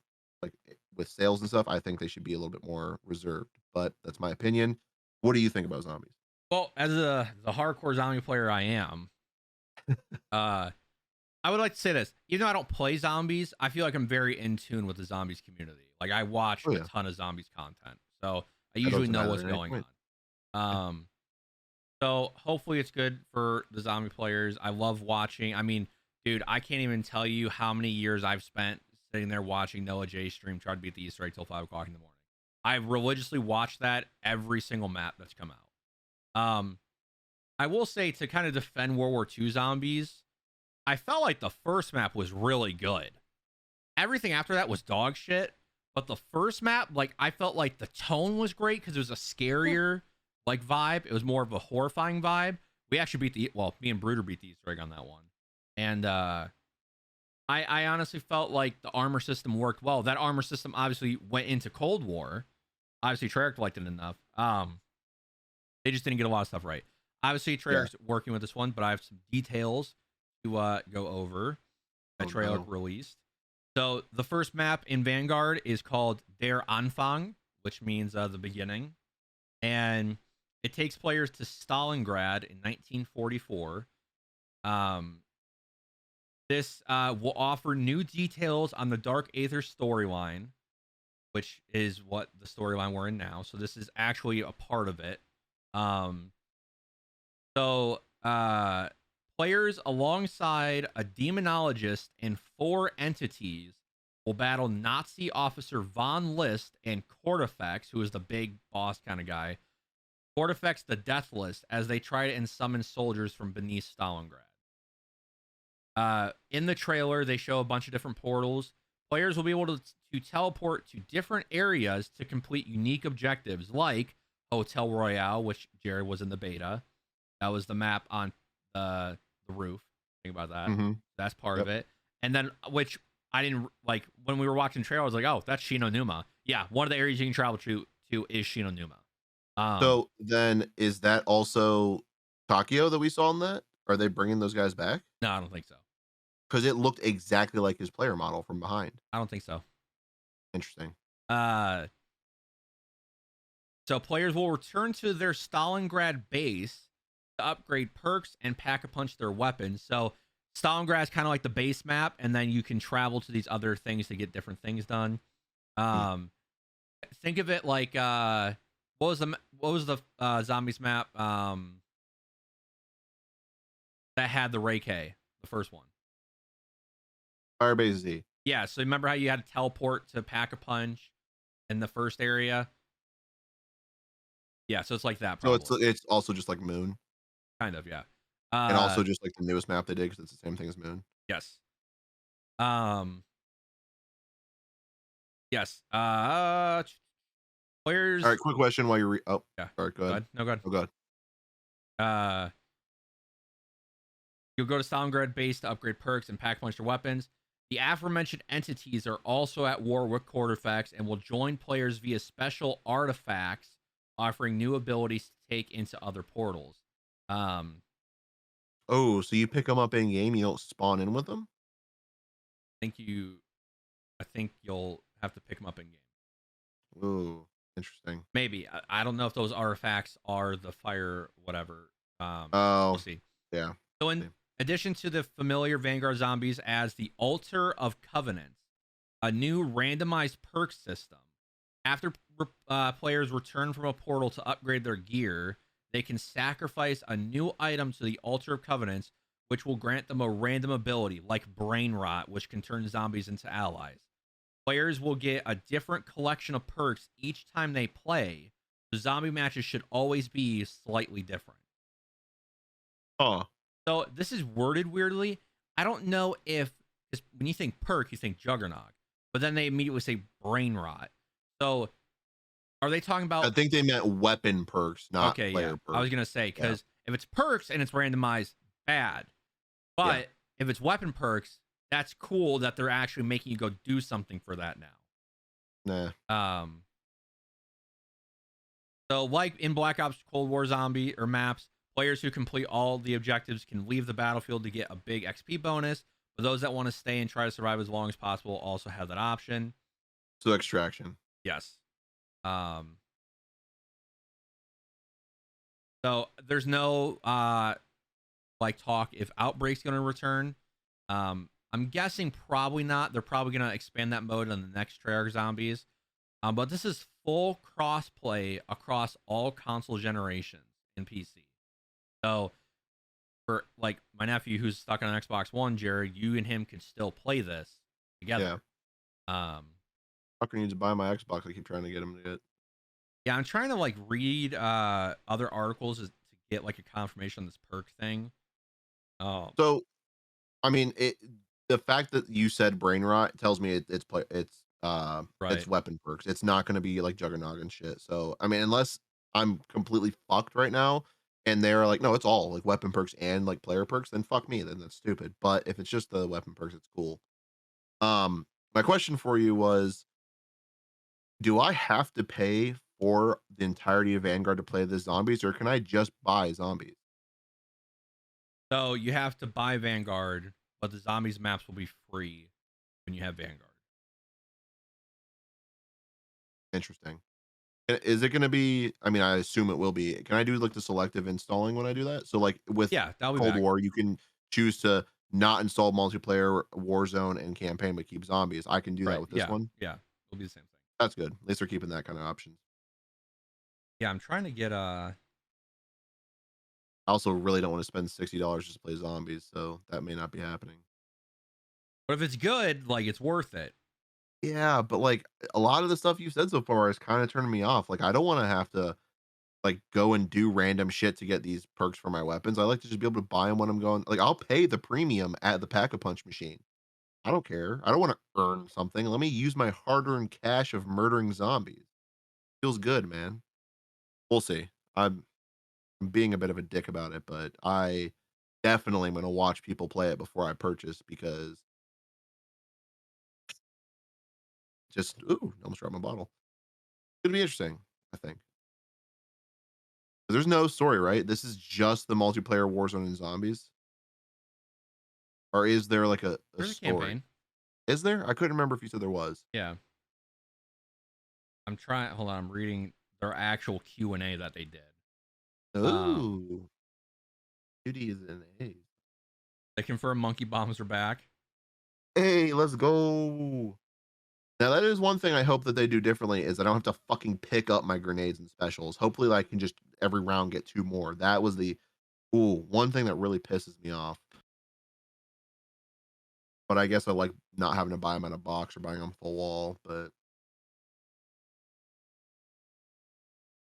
with sales and stuff, I think they should be a little bit more reserved. But that's my opinion. What do you think about zombies? well, as the hardcore zombie player I am, uh I would like to say this. Even though I don't play zombies, I feel like I'm very in tune with the zombies community. Like I watch Oh a yeah, ton of zombies content. So I that usually doesn't know matter what's at any going point. on. So hopefully it's good for the zombie players. I love watching. I mean, dude, I can't even tell you how many years I've spent sitting there watching Noah J stream try to beat the Easter egg till 5 o'clock in the morning. I've religiously watched that every single map that's come out. I will say to kind of defend World War II zombies, I felt like the first map was really good. Everything after that was dog shit. But the first map, like I felt like the tone was great because it was a Yeah. scarier like vibe. It was more of a horrifying vibe. We actually beat the me and Bruder beat the Easter egg on that one. And I honestly felt like the armor system worked well. That armor system obviously went into Cold War. Obviously Treyarch liked it enough. They just didn't get a lot of stuff right. Obviously Yeah. Treyarch's working with this one, but I have some details to go over that Oh Treyarch no. released. So the first map in Vanguard is called Der Anfang, which means the beginning, and it takes players to Stalingrad in 1944. Um, this will offer new details on the Dark Aether storyline, which is what the storyline we're in now. So this is actually a part of it. Um, so Uh, players alongside a demonologist and 4 entities will battle Nazi officer Von List and Cortifex, who is the big boss kind of guy. Cortifex the Deathless, as they try to summon soldiers from beneath Stalingrad. In the trailer, they show a bunch of different portals. Players will be able to teleport to different areas to complete unique objectives, like Hotel Royale, which Jared was in the beta. That was the map on the roof. Think about that. Mm-hmm. That's part of Yep. it. And then, which I didn't like when we were watching the trailer, I was like, oh, that's Shinonuma. Yeah, one of the areas you can travel to is Shinonuma. So then, is that also Takio that we saw in that? Are they bringing those guys back? No, I don't think so. Because it looked exactly like his player model from behind. I don't think so. Interesting. Uh, so players will return to their Stalingrad base to upgrade perks and pack-a-punch their weapons. So Stalingrad is kind of like the base map, and then you can travel to these other things to get different things done. Think of it like what was the zombies map that had the Ray K, the first one? Firebase Z. Yeah, so remember how you had to teleport to Pack-a-Punch in the first area? Yeah, so it's like that. So Probably. it's also just like Moon, Kind of, yeah. and also just like the newest map they did because it's the same thing as Moon. Yes. Yes. Players. All right, quick question while you're Yeah. sorry, go ahead. No, go ahead. Oh, go ahead. You'll go to Stalingrad base to upgrade perks and pack punch your weapons. The aforementioned entities are also at war with Cortifex and will join players via special artifacts, offering new abilities to take into other portals. Oh, so you pick them up in game, you don't spawn in with them? I think you'll have to pick them up in game. Ooh, interesting. Maybe. I don't know if those artifacts are the fire whatever. Oh, we'll see. Yeah. So in addition to the familiar Vanguard zombies as the Altar of Covenants, a new randomized perk system. After players return from a portal to upgrade their gear, they can sacrifice a new item to the Altar of Covenants, which will grant them a random ability, like Brain Rot, which can turn zombies into allies. Players will get a different collection of perks each time they play. The zombie matches should always be slightly different. Oh. So this is worded weirdly. I don't know if, when you think perk, you think Juggernog, but then they immediately say Brain Rot. So are they talking about? I think they meant weapon perks, not player perks. I was gonna say, because if it's perks and it's randomized, bad. But if it's weapon perks, that's cool that they're actually making you go do something for that now. Nah. So like in Black Ops Cold War Zombie or maps, players who complete all the objectives can leave the battlefield to get a big XP bonus. But those that want to stay and try to survive as long as possible also have that option. So extraction. Yes. So there's no like talk if Outbreak's going to return. I'm guessing probably not. They're probably going to expand that mode on the next Treyarch Zombies. But this is full crossplay across all console generations in PC. So for like my nephew who's stuck on an Xbox One, Jared, you and him can still play this together. Yeah. Fucker needs to buy my Xbox. I keep trying to get him to get. Yeah, I'm trying to like read other articles to get like a confirmation on this perk thing. Oh. So, I mean, the fact that you said brain rot tells me it's weapon perks. It's not going to be like Juggernog and shit. So, I mean, unless I'm completely fucked right now and they're like, no, it's all like weapon perks and like player perks, then fuck me. Then that's stupid. But if it's just the weapon perks, it's cool. My question for you was, do I have to pay for the entirety of Vanguard to play the zombies, or can I just buy zombies? So you have to buy Vanguard, but the zombies maps will be free when you have Vanguard. Interesting. Is it going to be? I mean, I assume it will be. Can I do like the selective installing when I do that? So like with Cold War, you can choose to not install multiplayer, Warzone, and campaign, but keep zombies. I can do that with this one. Yeah, it'll be the same thing. That's good. At least they're keeping that kind of option. Yeah, I'm trying to get I also really don't want to spend $60 just to play zombies, so that may not be happening. But if it's good, like it's worth it. Yeah, but like a lot of the stuff you said so far is kind of turning me off. Like I don't want to have to like go and do random shit to get these perks for my weapons. I like to just be able to buy them when I'm going. Like I'll pay the premium at the pack a punch machine. I don't care. I don't want to earn something. Let me use my hard-earned cash of murdering zombies. Feels good, man. We'll see. I'm being a bit of a dick about it, but I definitely am gonna watch people play it before I purchase because just ooh, almost dropped my bottle. It'll be interesting, I think. There's no story, right? This is just the multiplayer Warzone and zombies, or is there like a There's a story? campaign. Is there? I couldn't remember if you said there was. Yeah. I'm trying. Hold on. I'm reading their actual Q&A that they did. Um, Ooh, beauty is in A's. they confirm monkey bombs are back. Hey, let's go. Now that is one thing I hope that they do differently is I don't have to fucking pick up my grenades and specials. Hopefully I can just every round get 2 more. That was the one thing that really pisses me off. But I guess I like not having to buy them in a box or buying them full wall, but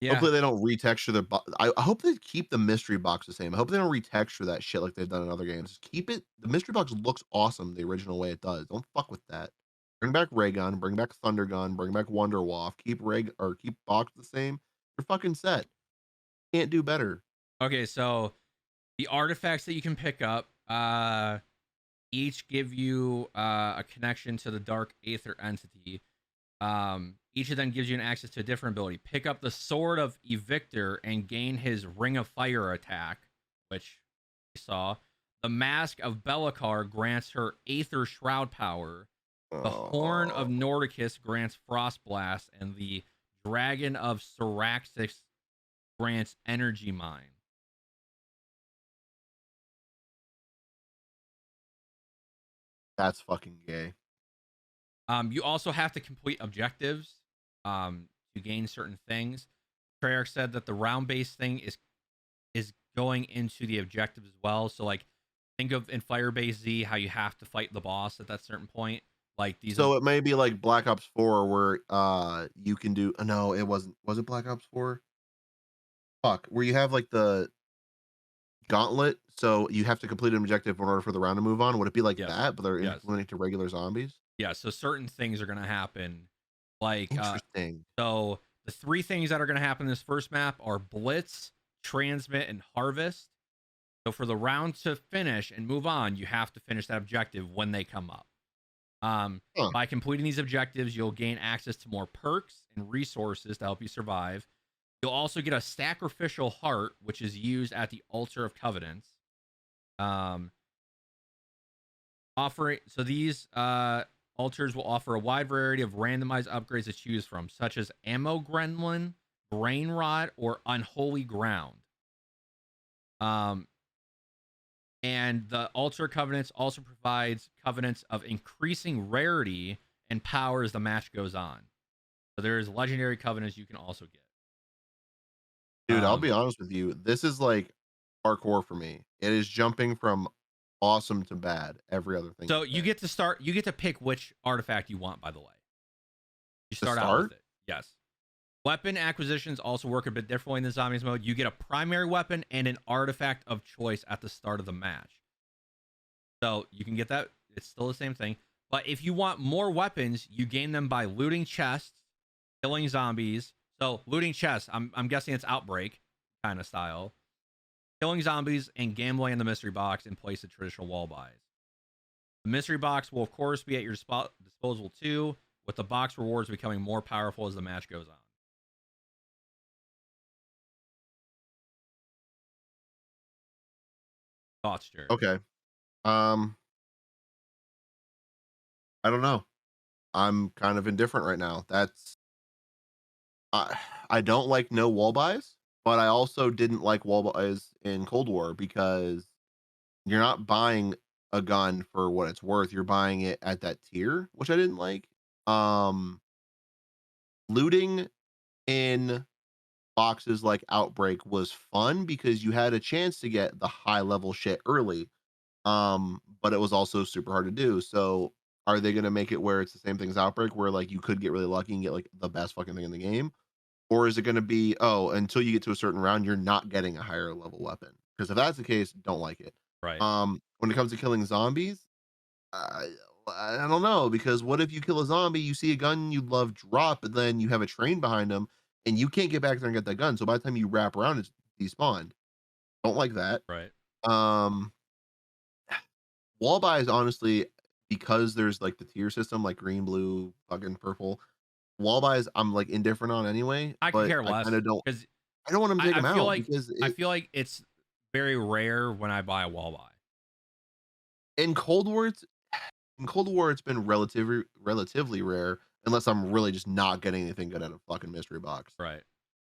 Yeah. hopefully they don't retexture the I hope they keep the mystery box the same. I hope they don't retexture that shit like they've done in other games. Just keep it the mystery box looks awesome the original way it does. Don't fuck with that. Bring back Ray Gun, bring back Thunder Gun, bring back Wonder Waff, keep Ray or keep box the same. You're fucking set. Can't do better. Okay. So the artifacts that you can pick up, each give you a connection to the dark aether entity. Each of them gives you an access to a different ability. Pick up the sword of Evictor and gain his ring of fire attack, which we saw. The mask of Belikar grants her aether shroud power. The horn of Oh, Nordicus grants frost blast, and the dragon of Syraxis grants energy mine. that's fucking gay. You also have to complete objectives to gain certain things. Treyarch said that the round based thing is going into the objectives as well. So like think of in Firebase Z how you have to fight the boss at that certain point. Like these So it may be like Black Ops 4 where you can do no, it wasn't. Was it Black Ops 4? Fuck, where you have like the gauntlet, so you have to complete an objective in order for the round to move on. Would it be like yes. that, but they're Yes. implementing to regular zombies? Yeah, so certain things are gonna happen. Like Interesting. so the three things that are gonna happen in this first map are Blitz, Transmit, and Harvest. So for the round to finish and move on, you have to finish that objective when they come up. Huh. By completing these objectives, you'll gain access to more perks and resources to help you survive. You'll also get a sacrificial heart, which is used at the altar of covenants. Um, offering so these altars will offer a wide variety of randomized upgrades to choose from, such as ammo gremlin, brain rot, or unholy ground. Um, and the altar covenants also provides covenants of increasing rarity and power as the match goes on. So there's legendary covenants you can also get. Dude, I'll Um, be honest with you. This is like hardcore for me. It is jumping from awesome to bad every other thing so you you say. get to start. You get to pick which artifact you want. By the way, you To start out with start? it. Yes. Weapon acquisitions also work a bit differently in the zombies mode. You get a primary weapon and an artifact of choice at the start of the match. So you can get that. It's still the same thing. But if you want more weapons, you gain them by looting chests, killing zombies. So looting chests, I'm guessing it's Outbreak kind of style. Killing zombies and gambling in the mystery box in place of traditional wall buys. The mystery box will of course be at your disposal too, with the box rewards becoming more powerful as the match goes on. Thoughts, Jared? Okay. Um, I don't know. I'm kind of indifferent right now. That's I I don't like no wall buys, but I also didn't like wall buys in Cold War because you're not buying a gun for what it's worth. You're buying it at that tier, which I didn't like. Um, looting in boxes like Outbreak was fun because you had a chance to get the high level shit early. But it was also super hard to do. So are they gonna make it where it's the same thing as Outbreak, where like you could get really lucky and get like the best fucking thing in the game? Or is it gonna be, oh, until you get to a certain round, you're not getting a higher level weapon? Because if that's the case, don't like it. Right. When it comes to killing zombies, I I don't know, because what if you kill a zombie, you see a gun you love drop, and then you have a train behind them, and you can't get back there and get that gun. So by the time you wrap around, it's despawned. Don't like that. Right. Um, Wall buys, honestly, because there's like the tier system, like green, blue, fucking purple. Wall buys, I'm like indifferent on anyway, I could but care I kind less of don't. because I don't want them to take I them feel out like because I feel like it's very rare when I buy a wall buy. in Cold War, in Cold War, it's been relatively rare, unless I'm really just not getting anything good out of fucking mystery box. Right.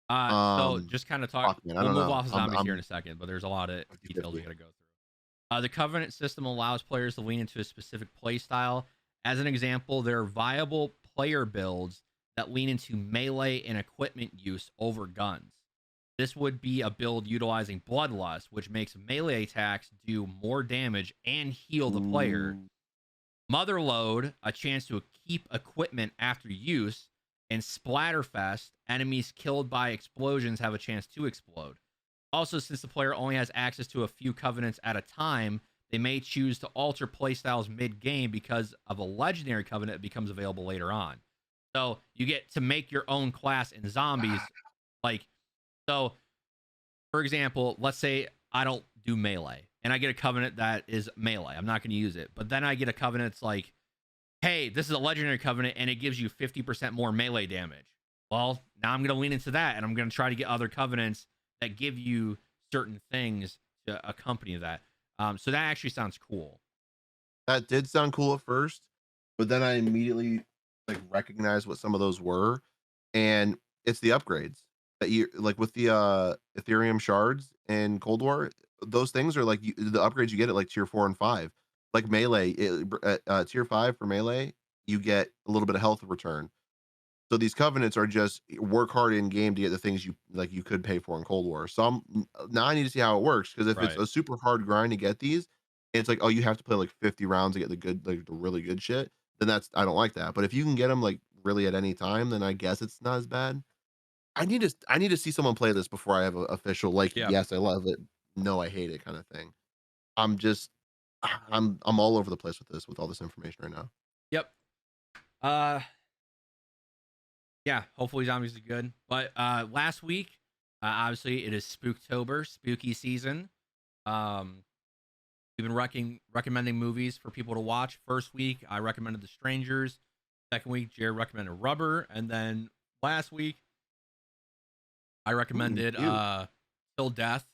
So Um, just kind of talk. Fuck man, I We'll don't move know. off of I'm zombies here in I'm a second, but there's a lot of details we 50-50. got to go through. The Covenant system allows players to lean into a specific play style. As an example, there are viable player builds that lean into melee and equipment use over guns. This would be a build utilizing Bloodlust, which makes melee attacks do more damage and heal the player. Ooh. Motherload, a chance to keep equipment after use, and Splatterfest, enemies killed by explosions have a chance to explode. Also, since the player only has access to a few covenants at a time, they may choose to alter playstyles mid-game because of a legendary covenant that becomes available later on. So you get to make your own class in zombies. Like, so for example, let's say I don't do melee and I get a covenant that is melee. I'm not going to use it. But then I get a covenant that's like, hey, this is a legendary covenant and it gives you 50% more melee damage. Well, now I'm going to lean into that and I'm going to try to get other covenants that give you certain things to accompany that. So that actually sounds cool. That did sound cool at first, but then I immediately like recognized what some of those were, and it's the upgrades that you like with the Ethereum shards in Cold War. Those things are like the upgrades you get at like tier 4 and 5. Like melee, tier 5 for melee, you get a little bit of health return. So these covenants are just work hard in game to get the things you like you could pay for in Cold War. So now I need to see how it works, because if it's Right. a super hard grind to get these, it's like, oh, you have to play like 50 rounds to get the good, like the really good shit. Then that's, I don't like that. But if you can get them like really at any time, then I guess it's not as bad. I need to see someone play this before I have a official like, Yeah. yes, I love it. No, I hate it kind of thing. I'm just I'm all over the place with this, with all this information right now. Yep. Uh, yeah. Hopefully zombies are good. But last week, obviously it is Spooktober, spooky season. Um, we've been recommending movies for people to watch. First week, I recommended The Strangers. Second week, Jared recommended Rubber, and then last week, I Ooh, recommended cute. Till Death,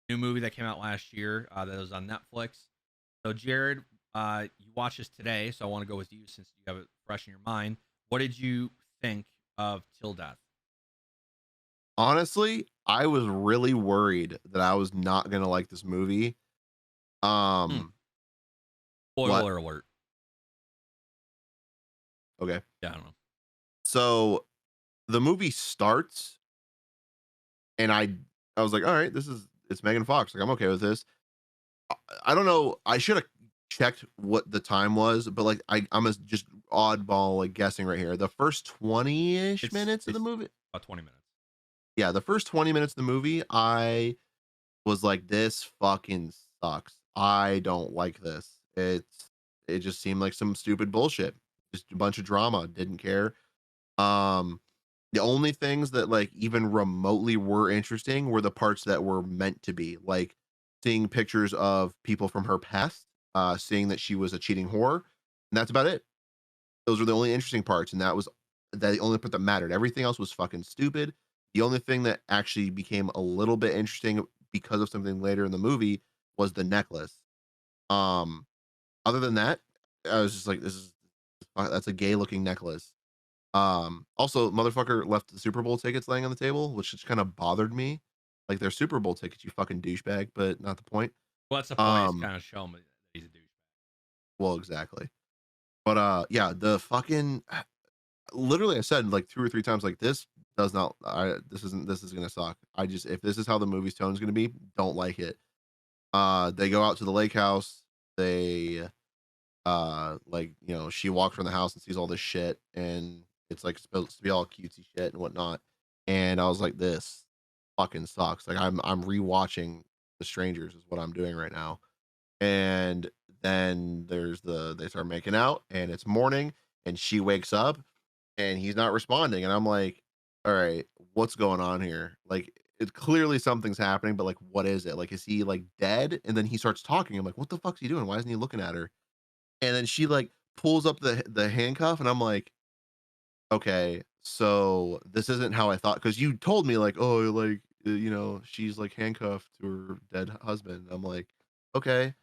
new movie that came out last year that was on Netflix. So Jared, you watched this today, so I want to go with you since you have it fresh in your mind. What did you think of Till Death? Honestly, I was really worried that I was not gonna like this movie. Hmm. Um, what? Spoiler alert. Okay. Yeah, I don't know. So the movie starts, and I was like, all right, this is it's Megan Fox. Like, I'm okay with this. I, I don't know. I should have checked what the time was, but like I'm a just oddball like guessing right here. The first 20-ish minutes of the It's movie. about 20 minutes. Yeah, the first 20 minutes of the movie, I was like, this fucking sucks. I don't like this. It just seemed like some stupid bullshit. Just a bunch of drama. Didn't care. Um, the only things that like even remotely were interesting were the parts that were meant to be, like seeing pictures of people from her past, seeing that she was a cheating whore, and that's about it. Those were the only interesting parts, and that was the only part that mattered. Everything else was fucking stupid. The only thing that actually became a little bit interesting because of something later in the movie was the necklace. Um, Other than that, I was just like, this is that's a gay looking necklace. Also, motherfucker left the Super Bowl tickets laying on the table, which just kind of bothered me. Like they're Super Bowl tickets, you fucking douchebag, but not the point. Well, that's the point. It's Um, kind of show him that he's a douche. well, exactly. But yeah, the fucking literally I said like two or three times like this does not. This is gonna suck. I just if this is how the movie's tone is gonna be, don't like it. They go out to the lake house. They like she walks from the house and sees all this shit, and it's like supposed to be all cutesy shit and whatnot. And I was like, this fucking sucks. Like I'm rewatching The Strangers is what I'm doing right now. And then they start making out, and it's morning, and she wakes up, and he's not responding, and I'm like, all right, what's going on here? Like, it's clearly something's happening, but like, what is it? Like, is he like dead? And then he starts talking. I'm like, what the fuck's he doing? Why isn't he looking at her? And then she like pulls up the handcuff, and I'm like, okay, so this isn't how I thought, because you told me like, oh, like she's like handcuffed to her dead husband. I'm like, okay,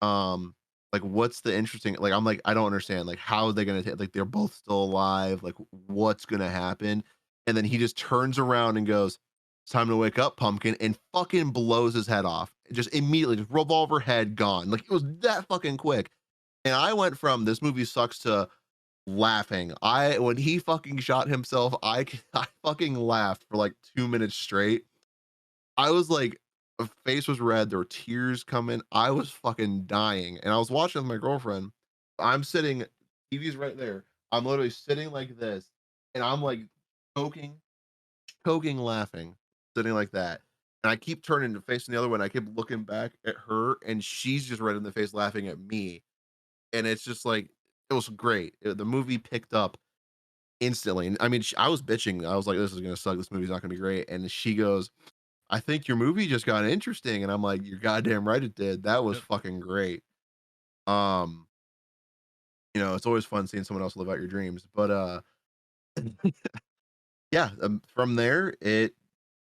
like what's the interesting? Like I'm like, I don't understand. Like how are they gonna take? Like they're both still alive. Like what's gonna happen? And then he just turns around and goes, "It's time to wake up, pumpkin," and fucking blows his head off. Just immediately, just revolver head gone. Like it was that fucking quick. And I went from this movie sucks to laughing. When he fucking shot himself, I fucking laughed for like 2 minutes straight. I was like, face was red, there were tears coming. I was fucking dying. And I was watching with my girlfriend. I'm sitting, TV's right there. I'm literally sitting like this, and I'm like choking, choking laughing, sitting like that. And I keep turning to facing the other one. I keep looking back at her, and she's just red in the face laughing at me. And it's just like it was great. The movie picked up instantly. And I mean, I was bitching. I was like, "This is gonna suck. This movie's not gonna be great." And she goes, "I think your movie just got interesting." And I'm like, "You're goddamn right, it did. That was Yep. fucking great." Um, it's always fun seeing someone else live out your dreams. But yeah, from there, the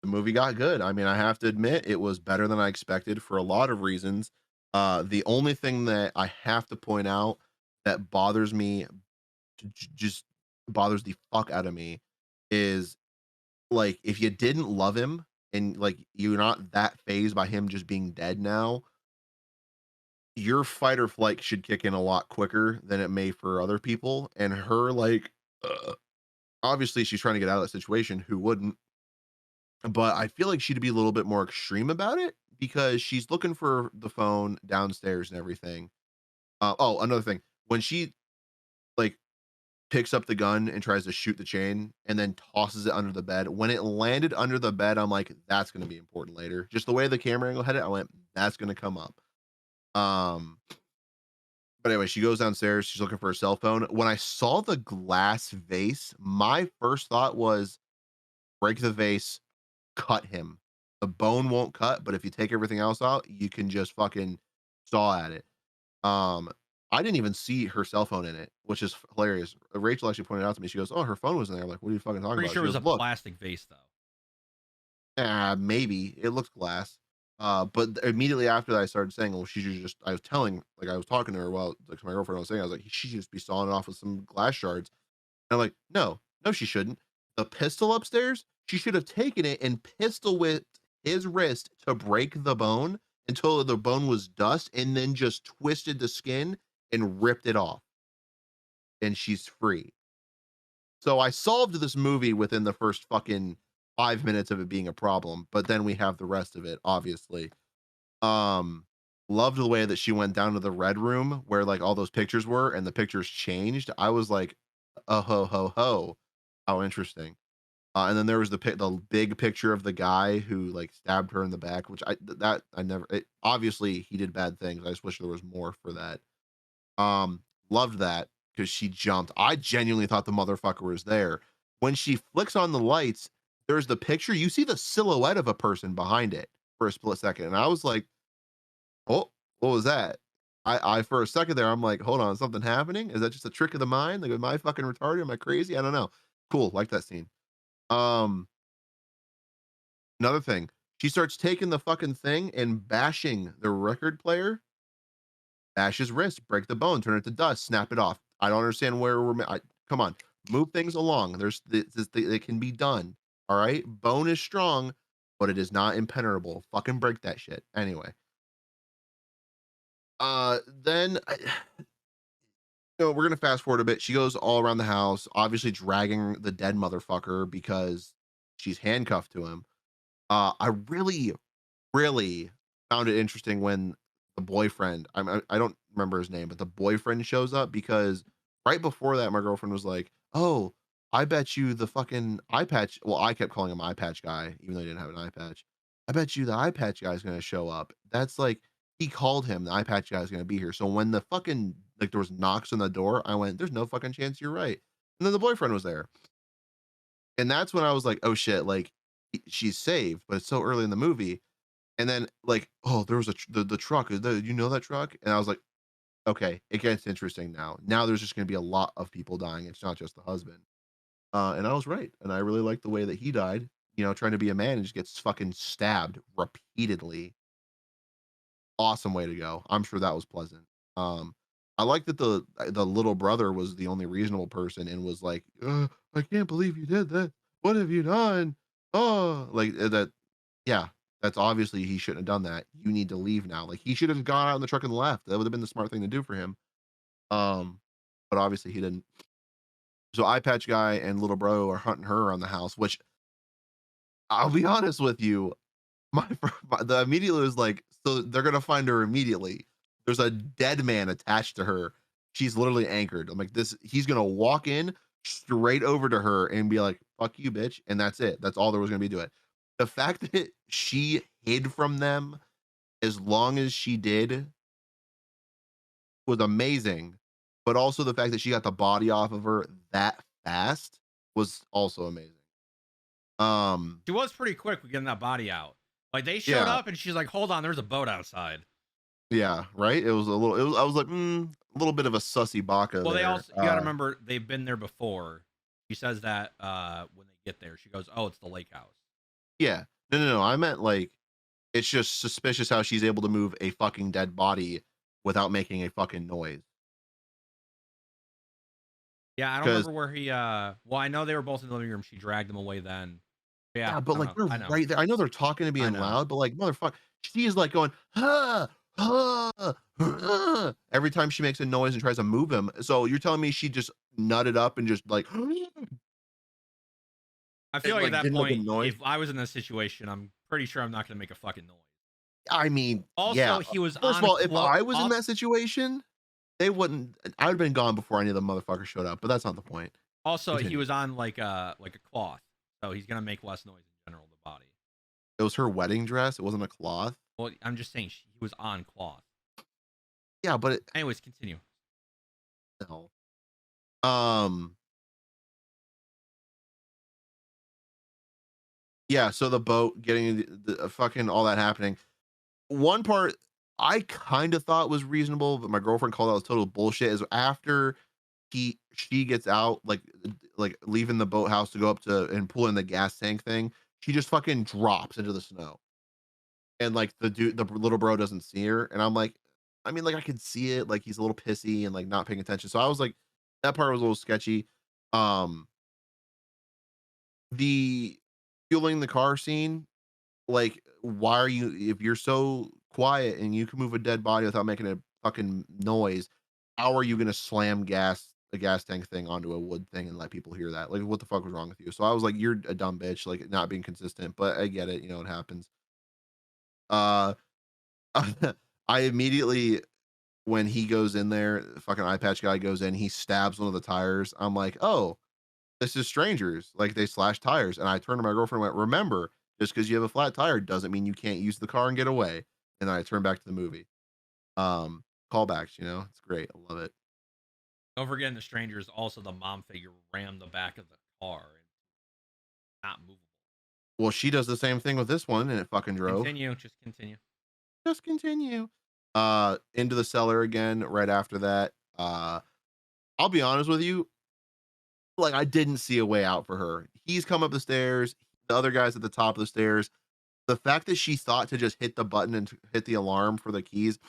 movie got good. I mean, I have to admit, it was better than I expected for a lot of reasons. The only thing that I have to point out that bothers me just bothers the fuck out of me is like if you didn't love him and like you're not that phased by him just being dead now, your fight or flight should kick in a lot quicker than it may for other people. And her like obviously she's trying to get out of that situation. Who wouldn't? But I feel like she'd be a little bit more extreme about it because she's looking for the phone downstairs and everything. Oh, another thing. When she like picks up the gun and tries to shoot the chain and then tosses it under the bed. When it landed under the bed, I'm like, that's gonna be important later. Just the way the camera angle had it, I went, that's gonna come up. Um, but anyway, she goes downstairs, she's looking for her cell phone. When I saw the glass vase, my first thought was break the vase, cut him. The bone won't cut, but if you take everything else out, you can just fucking saw at it. Um, I didn't even see her cell phone in it, which is hilarious. Rachel actually pointed out to me. She goes, "Oh, her phone was in there." I'm like, "What are you fucking talking Pretty about?" sure She it was goes, a "Look, plastic vase though. maybe it looks glass." But immediately after that, I started saying, "Well, she should just." I was telling, like, I was talking to her while, like, to my girlfriend. I was saying, I was like, "She should just be sawing it off with some glass shards." And I'm like, "No, no, she shouldn't. The pistol upstairs, she should have taken it and pistol whipped his wrist to break the bone until the bone was dust, and then just twisted the skin and ripped it off, and she's free." So I solved this movie within the first fucking 5 minutes of it being a problem, but then we have the rest of it, obviously. Um, Loved the way that she went down to the red room where like all those pictures were and the pictures changed. I was like, oh ho ho ho, how interesting. And then there was the big picture of the guy who like stabbed her in the back, which I never obviously he did bad things. I just wish there was more for that. Um, Loved that because she jumped. I genuinely thought the motherfucker was there. When she flicks on the lights, there's the picture. You see the silhouette of a person behind it for a split second. And I was like, oh, what was that? I for a second there, I'm like, hold on, something happening? Is that just a trick of the mind? Like, am I fucking retarded? Am I crazy? I don't know. Cool, like that scene. Um, Another thing, she starts taking the fucking thing and bashing the record player. Bash his wrist, break the bone, turn it to dust, snap it off. I don't understand where come on, move things along. It can be done. All right, bone is strong, but it is not impenetrable. Fucking break that shit. Anyway, then we're gonna fast forward a bit. She goes all around the house, obviously dragging the dead motherfucker because she's handcuffed to him. I really, really found it interesting when the boyfriend, I don't remember his name, but the boyfriend shows up because right before that, my girlfriend was like, "Oh, I bet you the fucking eye patch." Well, I kept calling him eye patch guy, even though he didn't have an eye patch. I bet you the eye patch guy is gonna show up. That's like he called him. The eye patch guy is gonna be here. So when the fucking like there was knocks on the door, I went, "There's no fucking chance you're right." And then the boyfriend was there, and that's when I was like, "Oh shit!" Like she's saved, but it's so early in the movie. And then like, "Oh, there was the truck. You know that truck?" And I was like, "Okay, it gets interesting now. Now there's just gonna be a lot of people dying. It's not just the husband." And I was right, and I really liked the way that he died, trying to be a man and just gets fucking stabbed repeatedly. Awesome way to go. I'm sure that was pleasant. I like that the little brother was the only reasonable person and was like, I can't believe you did that. What have you done?" Oh, like that. Yeah, that's obviously he shouldn't have done that. You need to leave now. Like he should have gone out in the truck and left. That would have been the smart thing to do for him. Um, but obviously he didn't. So eye patch guy and little bro are hunting her around the house, which I'll be honest with you, the immediately was like, so they're gonna find her immediately. There's a dead man attached to her. She's literally anchored. I'm like, this he's gonna walk in straight over to her and be like, fuck you, bitch. And that's it. That's all there was gonna be to it. The fact that she hid from them as long as she did was amazing. But also the fact that she got the body off of her that fast was also amazing. She was pretty quick with getting that body out. Like they showed Yeah, up and she's like, "Hold on, there's a boat outside." yeah, right? I was like, a little bit of a sussy baka Well, they there. also you got to remember they've been there before. She says that when they get there, she goes, "Oh, it's the lake house." Yeah. No, no, no. I meant like it's just suspicious how she's able to move a fucking dead body without making a fucking noise. Yeah, I don't Because remember where he. Well, I know they were both in the living room. She dragged them away then. Yeah, yeah, but I don't like know. they're I know. right there. I know they're talking and I being know. loud, but like motherfucker, she is like going, every time she makes a noise and tries to move him. So you're telling me she just nutted up and just like I feel and like at like that didn't make a point, noise? if I was in this situation, I'm pretty sure I'm not going to make a fucking noise. I mean, yeah. Also, he was First of on all, if clo- I was in also, that situation, they wouldn't I would have been gone before any of the motherfuckers showed up, but that's not the point. also he Continue. was on like a cloth, so he's going to make less noise in general. The body. It was her wedding dress, it wasn't a cloth. Well, I'm just saying he was on cloth. Yeah, but it Anyways, continue. no. Um, yeah, so the boat getting the fucking all that happening. One part I kinda thought was reasonable, but my girlfriend called out as total bullshit, is after she gets out, like, leaving the boathouse to go up to and pull in the gas tank thing, she just fucking drops into the snow. And, like, the little bro doesn't see her, and I'm like I mean, like, I could see it, like, he's a little pissy and, like, not paying attention, so I was like that part was a little sketchy. Um, the fueling the car scene, like, why are you if you're so quiet and you can move a dead body without making a fucking noise, how are you gonna slam a gas tank thing onto a wood thing and let people hear that? Like, what the fuck was wrong with you? So I was like, "You're a dumb bitch," like, not being consistent, but I get it, it happens. Uh, I immediately when he goes in there, the fucking eye patch guy goes in, he stabs one of the tires. I'm like, "Oh, this is strangers." Like they slash tires. And I turned to my girlfriend and went, "Remember, just because you have a flat tire doesn't mean you can't use the car and get away." And then I turned back to the movie. Callbacks, it's great. I love it. Don't forget, the strangers also the mom figure rammed the back of the car and not movable. Well, she does the same thing with this one and it fucking drove. Continue, just continue. Just continue. Into the cellar again right after that. I'll be honest with you, like I didn't see a way out for her. He's come up the stairs, the other guy's at the top of the stairs. The fact that she thought to just hit the button and hit the alarm for the keys,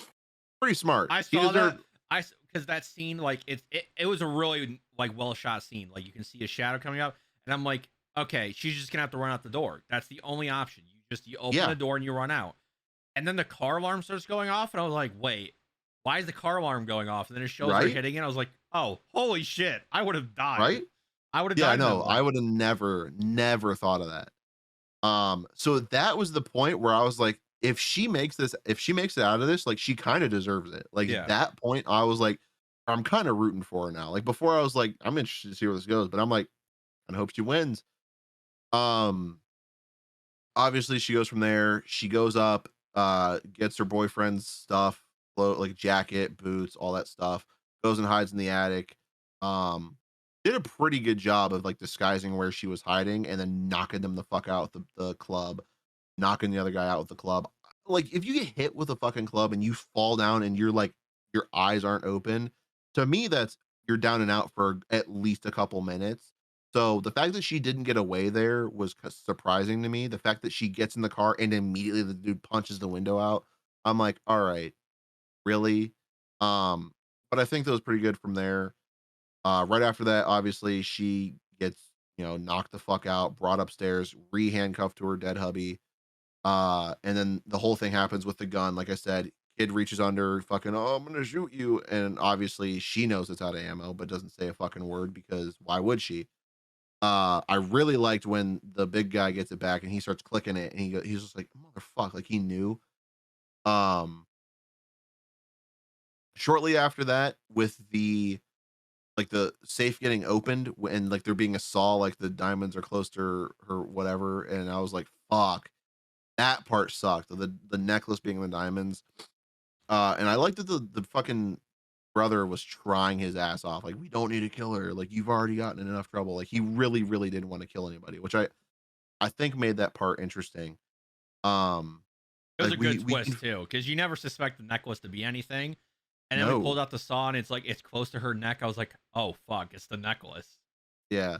pretty smart. I He saw that. deserved Because that scene, like it was a really like well shot scene. Like you can see a shadow coming up, and I'm like, okay, she's just gonna have to run out the door. That's the only option. You open yeah, the door and you run out. And then the car alarm starts going off, and I was like, wait, why is the car alarm going off? And then it shows her right? hitting it. I was like, oh, holy shit, I would have died. Right? I would have Yeah, I died in that know. I moment. would have never thought of that. So that was the point where I was like, if she makes it out of this, like she kind of deserves it. Like Yeah. that point, I was like, I'm kind of rooting for her now. Like before, I was like, I'm interested to see where this goes, but I'm like, I hope she wins. Um, Obviously she goes from there. She goes up, gets her boyfriend's stuff, like jacket, boots, all that stuff, goes and hides in the attic. Um, did a pretty good job of like disguising where she was hiding and then knocking them the fuck out with the club, knocking the other guy out with the club. Like if you get hit with a fucking club and you fall down and you're like your eyes aren't open, to me that's you're down and out for at least a couple minutes. So the fact that she didn't get away there was surprising to me. The fact that she gets in the car and immediately the dude punches the window out, I'm like, all right, really? Um, but I think that was pretty good from there. Right after that, obviously, she gets, knocked the fuck out, brought upstairs, re-handcuffed to her dead hubby. And then the whole thing happens with the gun. Like I said, kid reaches under, fucking, oh, I'm gonna shoot you. And obviously she knows it's out of ammo, but doesn't say a fucking word because why would she? I really liked when the big guy gets it back and he starts clicking it and he's just like, motherfuck, like he knew. Um, Shortly after that, with the safe getting opened and like there being a saw, like the diamonds are close to her whatever, and I was like, fuck, that part sucked. The necklace being the diamonds. And I liked that the fucking brother was trying his ass off. Like, we don't need to kill her. Like, you've already gotten in enough trouble. Like, he really, really didn't want to kill anybody, which I think made that part interesting. Um, It was like a good we twist can too, because you never suspect the necklace to be anything. And then we no, pulled out the saw, and it's like it's close to her neck. I was like, "Oh fuck, it's the necklace." yeah,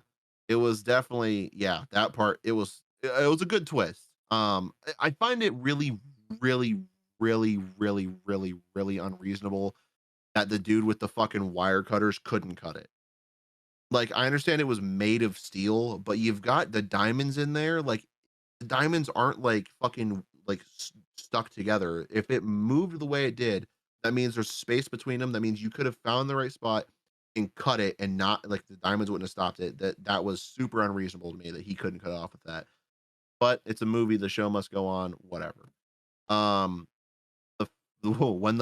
it was definitely yeah that part. It was a good twist. I find it really, really, really, really, really, really unreasonable that the dude with the fucking wire cutters couldn't cut it. Like, I understand it was made of steel, but you've got the diamonds in there. Like, the diamonds aren't like fucking like stuck together. If it moved the way it did, that means there's space between them. That means you could have found the right spot and cut it, and not like the diamonds wouldn't have stopped it. That was super unreasonable to me that he couldn't cut off with that. But it's a movie. The show must go on. Whatever. Um, the when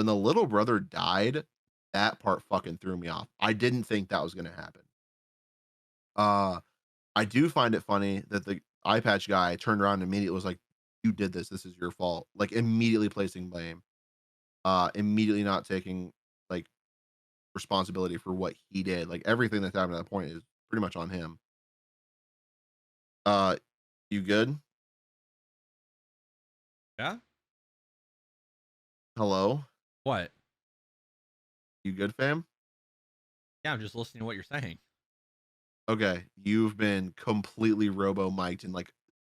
the little brother died, that part fucking threw me off. I didn't think that was gonna happen. Uh, I do find it funny that the eye patch guy turned around and immediately was like, "You did this. This is your fault." Like immediately placing blame. Immediately not taking like responsibility for what he did. Like everything that's happened at that point is pretty much on him. Uh, you good? Yeah. Hello? What? You good, fam? Yeah, I'm just listening to what you're saying. Okay, you've been completely robo mic'd in like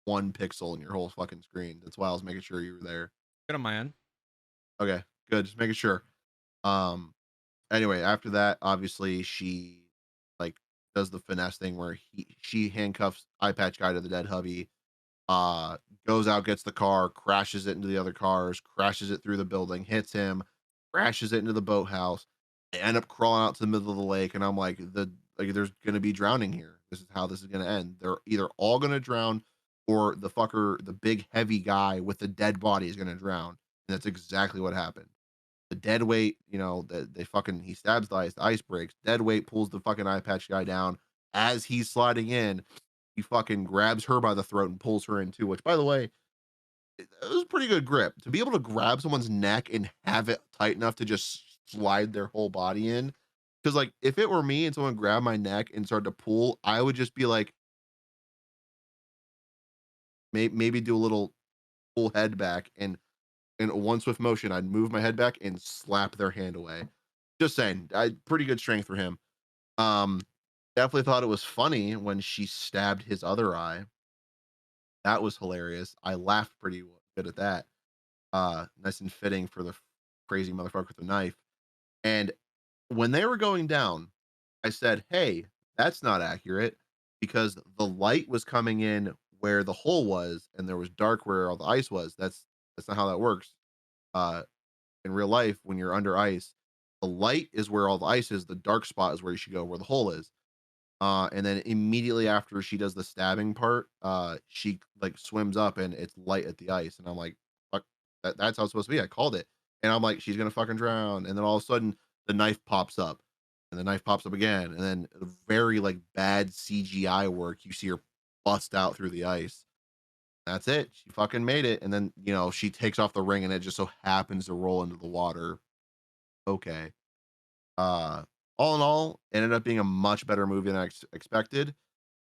1 pixel in your whole fucking screen. That's why I was making sure you were there. Good on my end. Okay, good. Just making sure. Um, Anyway, after that, obviously she like does the finesse thing where she handcuffs eye patch guy to the dead hubby, uh, goes out, gets the car, crashes it into the other cars, crashes it through the building, hits him, crashes it into the boathouse. They end up crawling out to the middle of the lake, and I'm like there's gonna be drowning here. This is how this is gonna end. They're either all gonna drown or the big heavy guy with the dead body is gonna drown. And that's exactly what happened. The dead weight, they fucking he stabs the ice breaks. Dead weight pulls the fucking eye patch guy down. As he's sliding in, he fucking grabs her by the throat and pulls her in too, which by the way, it was a pretty good grip. To be able to grab someone's neck and have it tight enough to just slide their whole body in. Because like if it were me and someone grabbed my neck and started to pull, I would just be like, maybe do a little pull head back and in one swift motion, I'd move my head back and slap their hand away. Just saying, pretty good strength for him. Um, Definitely thought it was funny when she stabbed his other eye. That was hilarious. I laughed pretty good at that. Nice and fitting for the crazy motherfucker with the knife. And when they were going down, I said, "Hey, that's not accurate because the light was coming in where the hole was, and there was dark where all the ice was. That's not how that works. Uh, in real life, when you're under ice, the light is where all the ice is. The dark spot is where you should go, where the hole is. And then immediately after she does the stabbing part, she like swims up and it's light at the ice, and I'm like, "Fuck, that's how it's supposed to be." I called it, and I'm like, "She's gonna fucking drown." And then all of a sudden, the knife pops up, and the knife pops up again, and then very like bad CGI work. You see her bust out through the ice. That's it. She fucking made it. And then she takes off the ring, and it just so happens to roll into the water. Okay. Uh, all in all, it ended up being a much better movie than I expected.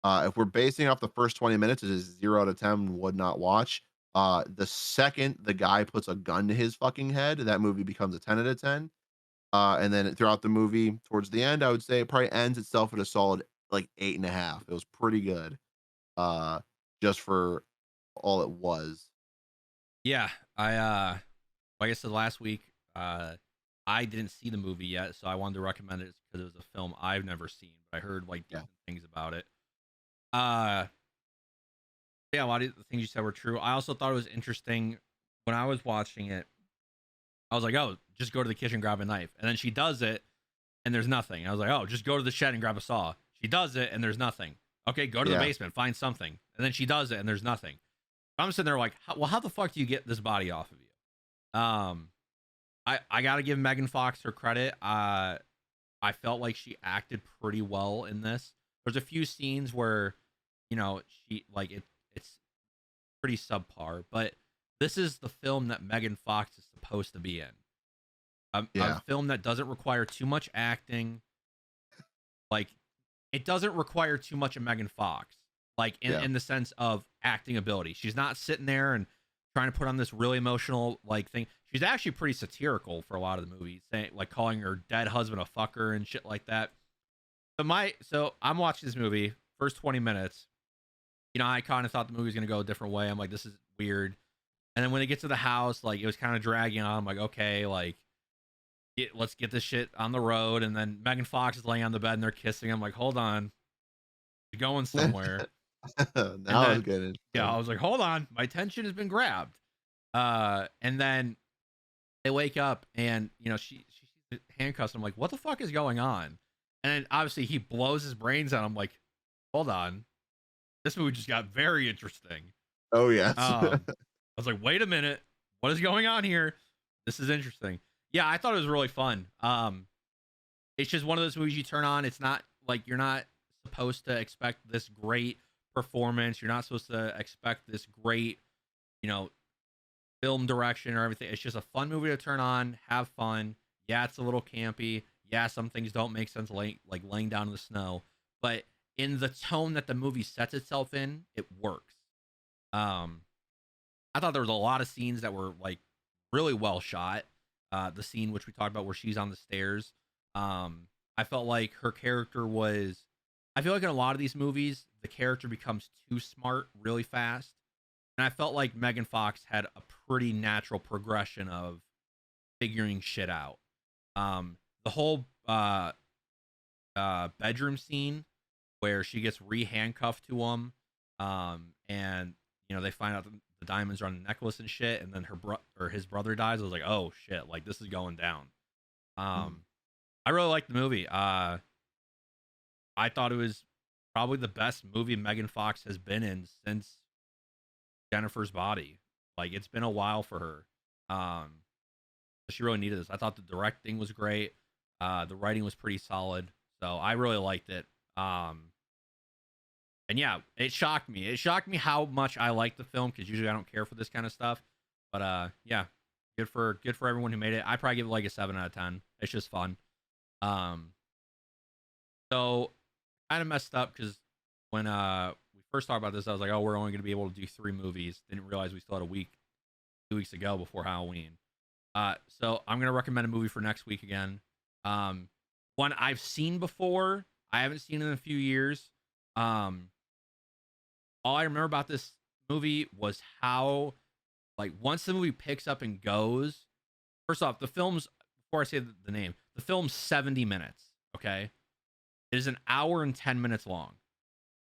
If we're basing off the first 20 minutes, it is 0 out of 10 would not watch. The second the guy puts a gun to his fucking head, that movie becomes a 10 out of 10. And then throughout the movie, towards the end, I would say it probably ends itself at a solid like 8.5. It was pretty good. Uh, just for all it was. Yeah, like I said last week, I didn't see the movie yet, so I wanted to recommend it because it was a film I've never seen, but I heard like Yeah. decent things about it. Uh, yeah, a lot of the things you said were true. I also thought it was interesting when I was watching it. I was like, "Oh, just go to the kitchen, grab a knife," and then she does it, and there's nothing. I was like, "Oh, just go to the shed and grab a saw." She does it, and there's nothing. Okay, go to the Yeah. basement, find something, and then she does it, and there's nothing. I'm sitting there like, well, how the fuck do you get this body off of you? I gotta give Megan Fox her credit. I felt like she acted pretty well in this. There's a few scenes where, she like it's pretty subpar, but this is the film that Megan Fox is supposed to be in. A Yeah. film that doesn't require too much acting. Like, it doesn't require too much of Megan Fox. Like Yeah. in the sense of acting ability. She's not sitting there and trying to put on this really emotional like thing. She's actually pretty satirical for a lot of the movies, saying like calling her dead husband a fucker and shit like that. So I'm watching this movie, first 20 minutes. I kind of thought the movie was gonna go a different way. I'm like, this is weird. And then when it gets to the house, like it was kind of dragging on. I'm like, okay, like let's get this shit on the road. And then Megan Fox is laying on the bed and they're kissing. I'm like, hold on, you're going somewhere. And Now it's then getting yeah, I interesting. was like, hold on, my attention has been grabbed. And then they wake up and she sees the handcuffs. I'm like, what the fuck is going on? And then obviously he blows his brains out. I'm like, hold on, this movie just got very interesting. Oh, yes. I was like, wait a minute, what is going on here? This is interesting. Yeah, I thought it was really fun. It's just one of those movies you turn on. It's not like you're not supposed to expect this great performance. You're not supposed to expect this great, you know, film direction or everything. It's just a fun movie to turn on, have fun. Yeah, it's a little campy. Yeah, some things don't make sense, like laying down in the snow. But in the tone that the movie sets itself in, it works. Um, I thought there was a lot of scenes that were like really well shot. The scene which we talked about where she's on the stairs. I felt like her character was. I feel like in a lot of these movies, the character becomes too smart really fast, and I felt like Megan Fox had a pretty natural progression of figuring shit out. The whole bedroom scene where she gets re-handcuffed to him, and they find out the diamonds are on the necklace and shit, and then his brother dies. I was like, oh shit, like this is going down. Mm. I really liked the movie. I thought it was probably the best movie Megan Fox has been in since Jennifer's Body. Like it's been a while for her. She really needed this. I thought the directing was great. The writing was pretty solid. So I really liked it. And yeah, it shocked me. It shocked me how much I liked the film because usually I don't care for this kind of stuff. But yeah, good for everyone who made it. I probably give it like a 7 out of 10. It's just fun. Um, so kind of messed up because when we first talked about this, I was like, oh, we're only going to be able to do 3 movies. Didn't realize we still had a week, 2 weeks to go before Halloween. So I'm gonna recommend a movie for next week again. One I've seen before. I haven't seen it in a few years. Um, all I remember about this movie was how, like, once the movie picks up and goes. First off, the film's before I say the name, the film's 70 minutes. Okay, it is an hour and 10 minutes long.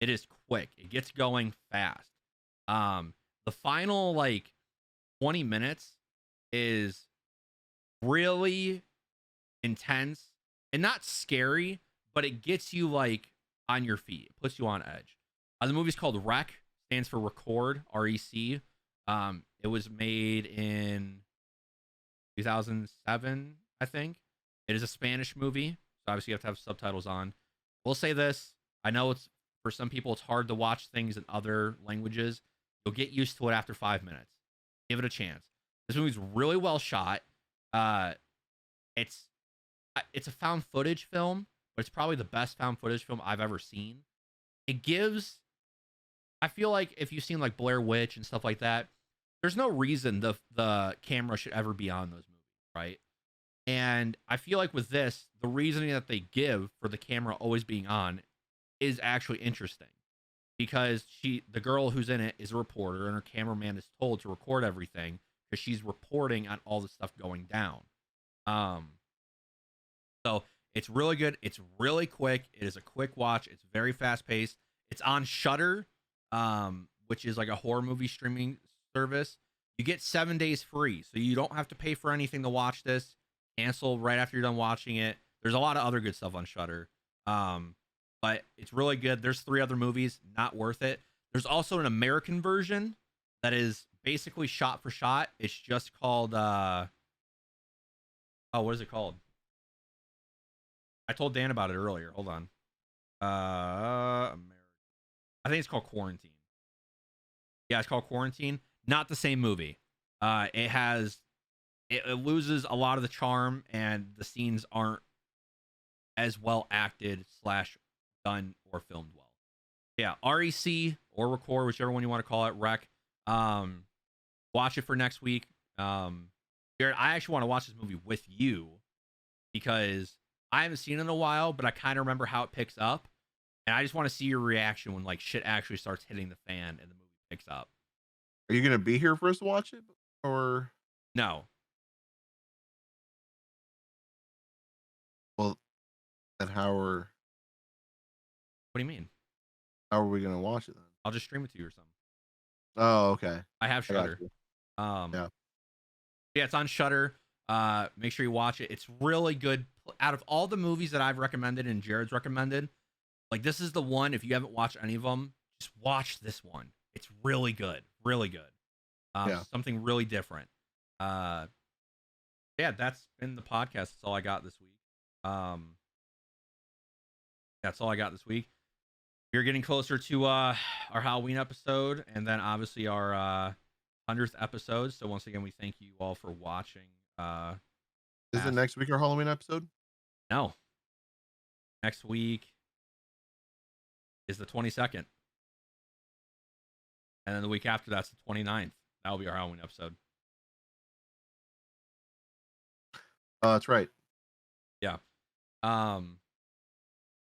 It is quick. It gets going fast. The final like 20 minutes is really intense and not scary, but it gets you like on your feet. It puts you on edge. The movie's called Rec, stands for record, REC. It was made in 2007, I think. It is a Spanish movie, so obviously you have to have subtitles on. We'll say this: I know it's for some people it's hard to watch things in other languages. You'll get used to it after 5 minutes. Give it a chance. This movie's really well shot. Uh, it's it's a found footage film, but it's probably the best found footage film I've ever seen. It gives, I feel like if you've seen like Blair Witch and stuff like that, there's no reason the camera should ever be on those movies, right? And I feel like with this, the reasoning that they give for the camera always being on is actually interesting because the girl who's in it is a reporter and her cameraman is told to record everything because she's reporting on all the stuff going down. So it's really good. It's really quick. It is a quick watch. It's very fast paced. It's on Shudder, which is like a horror movie streaming service. You get 7 days free, so you don't have to pay for anything to watch this. Cancel right after you're done watching it. There's a lot of other good stuff on Shudder, but it's really good. There's 3 other movies, not worth it. There's also an American version that is basically shot for shot. It's just called what is it called? I told Dan about it earlier. Hold on. American. I think it's called Quarantine. Yeah, it's called Quarantine. Not the same movie. It loses a lot of the charm, and the scenes aren't as well acted / done or filmed well. Yeah, REC or Record, whichever one you want to call it, Rec. Watch it for next week. Jared, I actually want to watch this movie with you because I haven't seen it in a while, but I kind of remember how it picks up, and I just want to see your reaction when like shit actually starts hitting the fan and the movie picks up. Are you gonna be here for us to watch it, or No. well, then What do you mean? how are we gonna watch it then? I'll just stream it to you or something. Oh, okay. I have I got Shudder. you. Yeah, Yeah. it's on Shudder. Make sure you watch it. It's really good. Out of all the movies that I've recommended and Jared's recommended, like this is the one. If you haven't watched any of them, just watch this one. It's really good. Really good. Yeah. Something really different. Yeah, that's been the podcast. That's all I got this week. That's all I got this week. We're getting closer to our Halloween episode, and then obviously our 100th episode. So once again, we thank you all for watching. Is it next week our Halloween episode? No. Next week is the 22nd. And then the week after that's the 29th. That'll be our Halloween episode. Oh, that's right. Yeah.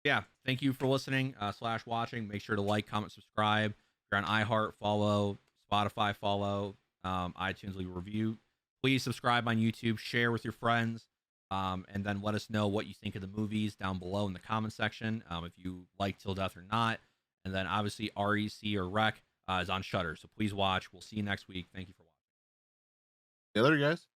Yeah. Thank you for listening / watching. Make sure to like, comment, subscribe. If you're on iHeart, follow. Spotify, follow. iTunes, leave a review. Please subscribe on YouTube. Share with your friends. And then let us know what you think of the movies down below in the comment section. If you like Till Death or not. And then obviously REC or Rec is on Shudder. So please watch. We'll see you next week. Thank you for watching. See you later, guys.